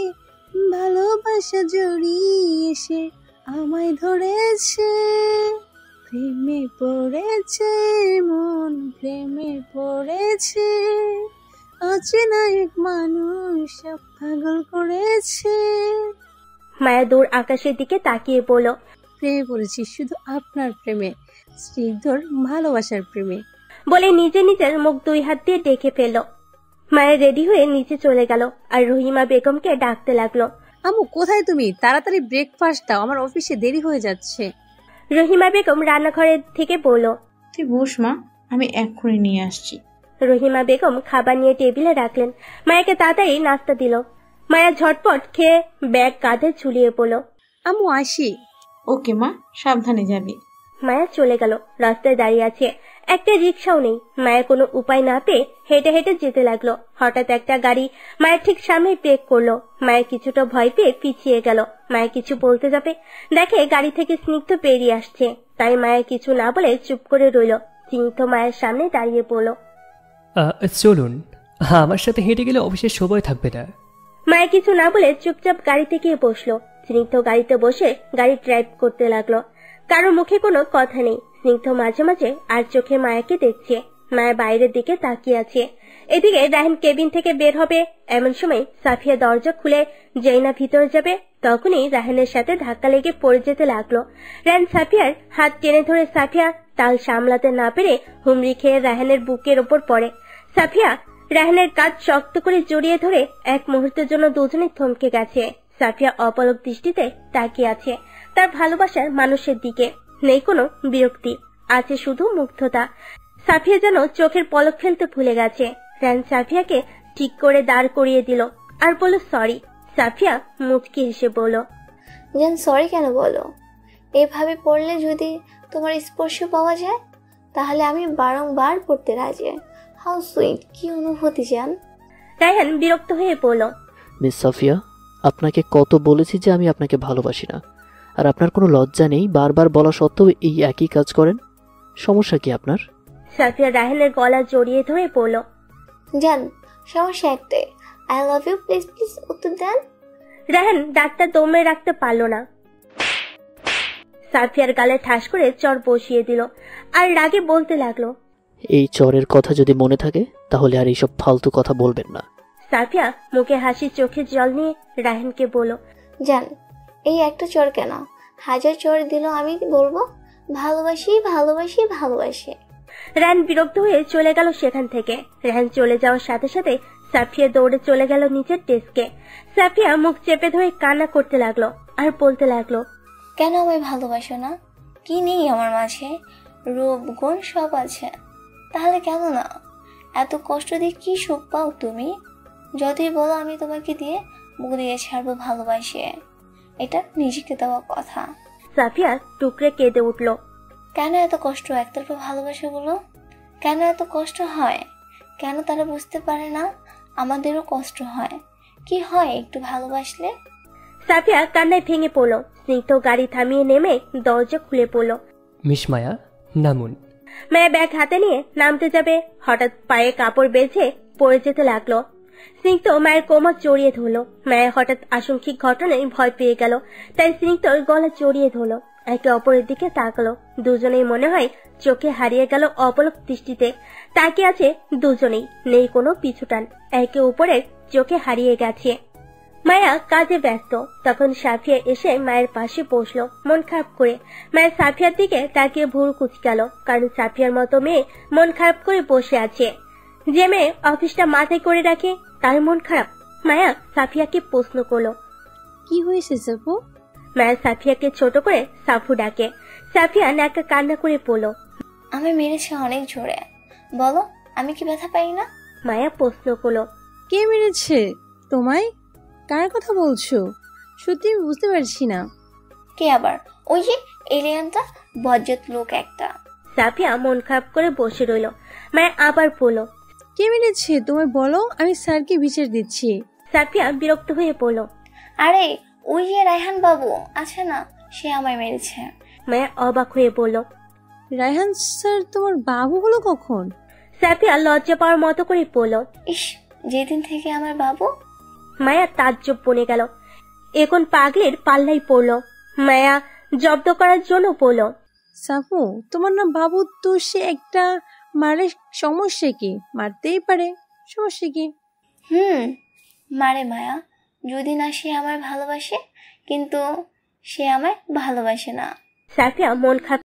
Speaker 2: ভালোবাসা জড়িয়ে সে আমায় ধরেছে। প্রেমে পড়েছে মন, প্রেমে পড়েছে, অচেনা এক মানুষ পাগল করেছে।
Speaker 5: মায়া দূর আকাশের দিকে তাকিয়ে বলল,
Speaker 2: প্রেমে পড়েছি শুধু আপনার প্রেমে, স্নিগ্ধর ভালোবাসার প্রেমে।
Speaker 5: বলে নিজে নিজের মুখ 2 হাত দিয়ে ডেকে ফেলল। মায়া রেডি হয়ে নিচে চলে গেল আর রহিমা বেগমকে ডাকতে লাগলো।
Speaker 2: আম্মু কোথায় তুমি? তাড়াতাড়ি ব্রেকফাস্ট দাও, আমার অফিসে দেরি হয়ে যাচ্ছে।
Speaker 5: রহিমা বেগম রান্নাঘরের থেকে বলল,
Speaker 3: তুই বস মা, আমি এক্ষুনি নিয়ে আসছি।
Speaker 5: রহিমা বেগম খাবার নিয়ে টেবিলে রাখলেন। মায়াকে তাড়াতাড়ি নাস্তা দিল। মায়া ঝটপট খেয়ে ব্যাগ কাঁধে ঝুলিয়ে পড়ল।
Speaker 2: আম্মু আসি।
Speaker 3: ওকে মা, সাবধানে যাবি।
Speaker 5: মায়া চলে গেল। রাস্তায় দাঁড়িয়ে আছে, একটা রিক্সাও নেই। মায়া কোনো উপায় না পেয়ে হেঁটে হেঁটে যেতে লাগলো। হঠাৎ একটা গাড়ি মায়ের ঠিক সামনে ব্রেক করলো। মায়ের কিছুটা ভয় পেয়ে পিছিয়ে গেল। মায়া কিছু বলতে যাবে, দেখে গাড়ি থেকে স্নিগ্ধ বেরিয়ে আসছে। তাই মায়া কিছু না বলে চুপ করে রইল। স্নিগ্ধ মায়ের সামনে দাঁড়িয়ে পড়ল।
Speaker 8: চলুন, আমার সাথে হেঁটে গেলে অফিসের সময় থাকবে না।
Speaker 5: মায়া কিছু না বলে চুপচাপ গাড়িতে গিয়ে বসলো। স্নিগ্ধ গাড়িতে বসে গাড়ি ড্রাইভ করতে লাগলো। কারো মুখে কোনো কথা নেই। স্নিগ্ধ মাঝে মাঝে আর চোখে মায়াকে দেখছে। মায়া বাইরের দিকে তাকিয়ে আছে। এদিকে রাহিন কেবিন থেকে বের হবে। এমন সময় সাফিয়া দরজা খুলে যেই না ভিতরে যাবে, তখনই রাহিনের সাথে ধাক্কা লেগে পড়ে যেতে লাগলো। রাহিন সাফিয়ার হাত টেনে ধরে সাফিয়া তাল সামলাতে না পেরে হুমড়ি খেয়ে রাহিনের বুকের ওপর পড়ে। সাফিয়া রাহিনের কাঁধ শক্ত করে জড়িয়ে ধরে এক মুহূর্তের জন্য দুজনেই থমকে গেছে। সাফিয়া অপলক দৃষ্টিতে তাকিয়ে আছে তার ভালোবাসার মানুষের দিকে। নেই কোনো বিরক্তি, আছে শুধু মুগ্ধতা। সাফিয়া যেন চোখের পলক ফেলতে ভুলে গেছে। রাহিন সাফিয়াকে ঠিক করে দাঁড় করিয়ে দিল আর বলল সরি। সাফিয়া মুচকি হেসে বলল,
Speaker 13: জান সরি কেন বলো? এভাবে পড়লে যদি তোমার স্পর্শ পাওয়া যায় তাহলে আমি বারংবার পড়তে রাজি। হাউ সুইট, কি অনুভূতি জান।
Speaker 5: রায়হান বিরক্ত হয়ে বলল,
Speaker 7: মিস সাফিয়া, আপনাকে কত বলেছি যে আমি আপনাকে ভালোবাসি না, আর আপনার কোনো লজ্জা নেই। বারবার বলা সত্ত্বেও এই একই কাজ করেন, সমস্যা কি আপনার?
Speaker 5: সাফিয়া রায়হানের গলা জড়িয়ে ধরে বলল,
Speaker 13: জান সমস্যা একটাই, I love you, please please উত্তর দেন।
Speaker 5: রায়হান ডাক্তার দমে রাখতে পারল না। সাফিয়ার গালে ঠাস করে চর বসিয়ে দিল আর রাগে বলতে লাগলো,
Speaker 7: এই চরের কথা যদি মনে থাকে তাহলে আর এইসব ফালতু কথা বলবেন না।
Speaker 5: সাফিয়া মুখে হাসি চোখে জল নিয়ে রায়হানকে বলল,
Speaker 13: জান এই একটা চর কেন, হাজার চর দিল আমি বলবো ভালোবাসি ভালোবাসি ভালোবাসি।
Speaker 5: রায়হান বিরক্ত হয়ে চলে গেল সেখান থেকে। রায়হান চলে যাওয়ার সাথে সাথে সাফিয়া দৌড়ে চলে গেল নিচের ডেস্কে। সাফিয়া মুখ চেপে ধরে কান্না করতে লাগলো আর বলতে লাগলো,
Speaker 13: কেন আমায় ভালোবাসো না? কি নেই আমার মাঝে? রূপ গুণ সব আছে, তাহলে কেন না? এত কষ্ট দিয়ে কি সুখ পাও তুমি? যতই বলো আমি তোমাকে দিয়ে মুখ দিয়ে ছাড়বো ভালোবাসে, এটা নিজেকে দেওয়া কথা।
Speaker 5: সাফিয়া টুকরে কেঁদে উঠল।
Speaker 13: কেন এত কষ্ট একতরফা ভালোবাসাগুলো? কেন এত কষ্ট হয়? কেন তারা বুঝতে পারে না আমাদেরও কষ্ট হয়? কি হয় একটু ভালোবাসলে?
Speaker 5: সাফিয়া কান্নায় ভেঙে পড়ল। স্নিগ্ধ গাড়ি থামিয়ে নেমে দরজা খুলে পড়ল।
Speaker 8: মিস মায়া, নামুন।
Speaker 5: মায়া ব্যাগ হাতে নিয়ে নামতে যাবে, হঠাৎ পায়ে কাপড় বেঁধে পড়ে যেতে লাগলো। স্নিগ্ধ মায়ের কোমর জড়িয়ে ধরলো। মায়া হঠাৎ আকস্মিক ঘটনায় ভয় পেয়ে গেল, তাই স্নিগ্ধর গলা জড়িয়ে ধরলো। একে অপরের দিকে তাকালো। দুজনেই মনে হয় চোখে হারিয়ে গেল অপলক দৃষ্টিতে। তাকিয়ে আছে দুজনেই, নেই কোনো পিছুটান, একে অপরের চোখে হারিয়ে গেছে। মায়া কাজে ব্যস্ত। তখন সাফিয়া এসে মায়ের পাশে বসলো মন খারাপ করে। মায়ের সাফিয়ার দিকে তাকিয়ে ভুরু কুচকালো, কারণ সাফিয়ার মতো মেয়ে মন খারাপ করে বসে আছে। যে মেয়ে অফিসটা মাথায় করে রাখে, তার মন খারাপ। মায়া সাফিয়াকে প্রশ্ন করলো,
Speaker 2: কি হয়েছে সাফু?
Speaker 5: মায়া সাফিয়াকে ছোট করে সাফু ডাকে। সাফিয়া নাকা কান্না করে পড়ল,
Speaker 13: আমি মেরেছে অনেক জোরে, বলো আমি কি ব্যথা পাই না?
Speaker 5: মায়া প্রশ্ন করলো,
Speaker 2: কে মেরেছে তোমায়? কার কথা বলছো? সত্যি আমি বুঝতে পারছি না।
Speaker 13: কে আবার? ওই যে এলিয়ানটা, বজ্জাত লোক একটা।
Speaker 5: সাফিয়া মন খারাপ করে বসে রইল। মায়া আবার পড়ল,
Speaker 2: কে মেরেছে তোমায় বলো, আমি স্যারকে বিচার দিচ্ছি।
Speaker 5: সাফিয়া বিরক্ত হয়ে পড়ল,
Speaker 13: আরে ওই যে রায়হান বাবু আছে না, সে আমায় মেরেছে।
Speaker 5: মায়া অবাক হয়ে বলল,
Speaker 2: রায়হান স্যার তোমার বাবু হলো কখন?
Speaker 5: সাফিয়া লজ্জা পাওয়ার মতো করে পড়ল,
Speaker 13: ইস, যেদিন থেকে আমার বাবু।
Speaker 5: মায়া তাজ্জব বনে গেল। এখন পাগলের পাল্লাই পড়ল। মায়া জব্দ করার জন্য বলল,
Speaker 2: সাফু তোমার না বাবু, তো সে একটা মারে সমস্যা কি? মারতেই পারে, সমস্যা কি?
Speaker 13: মারে মায়া, যদি না সে আমায় ভালোবাসে, কিন্তু সে আমায় ভালোবাসে না।
Speaker 5: সাফিয়া মন খারাপ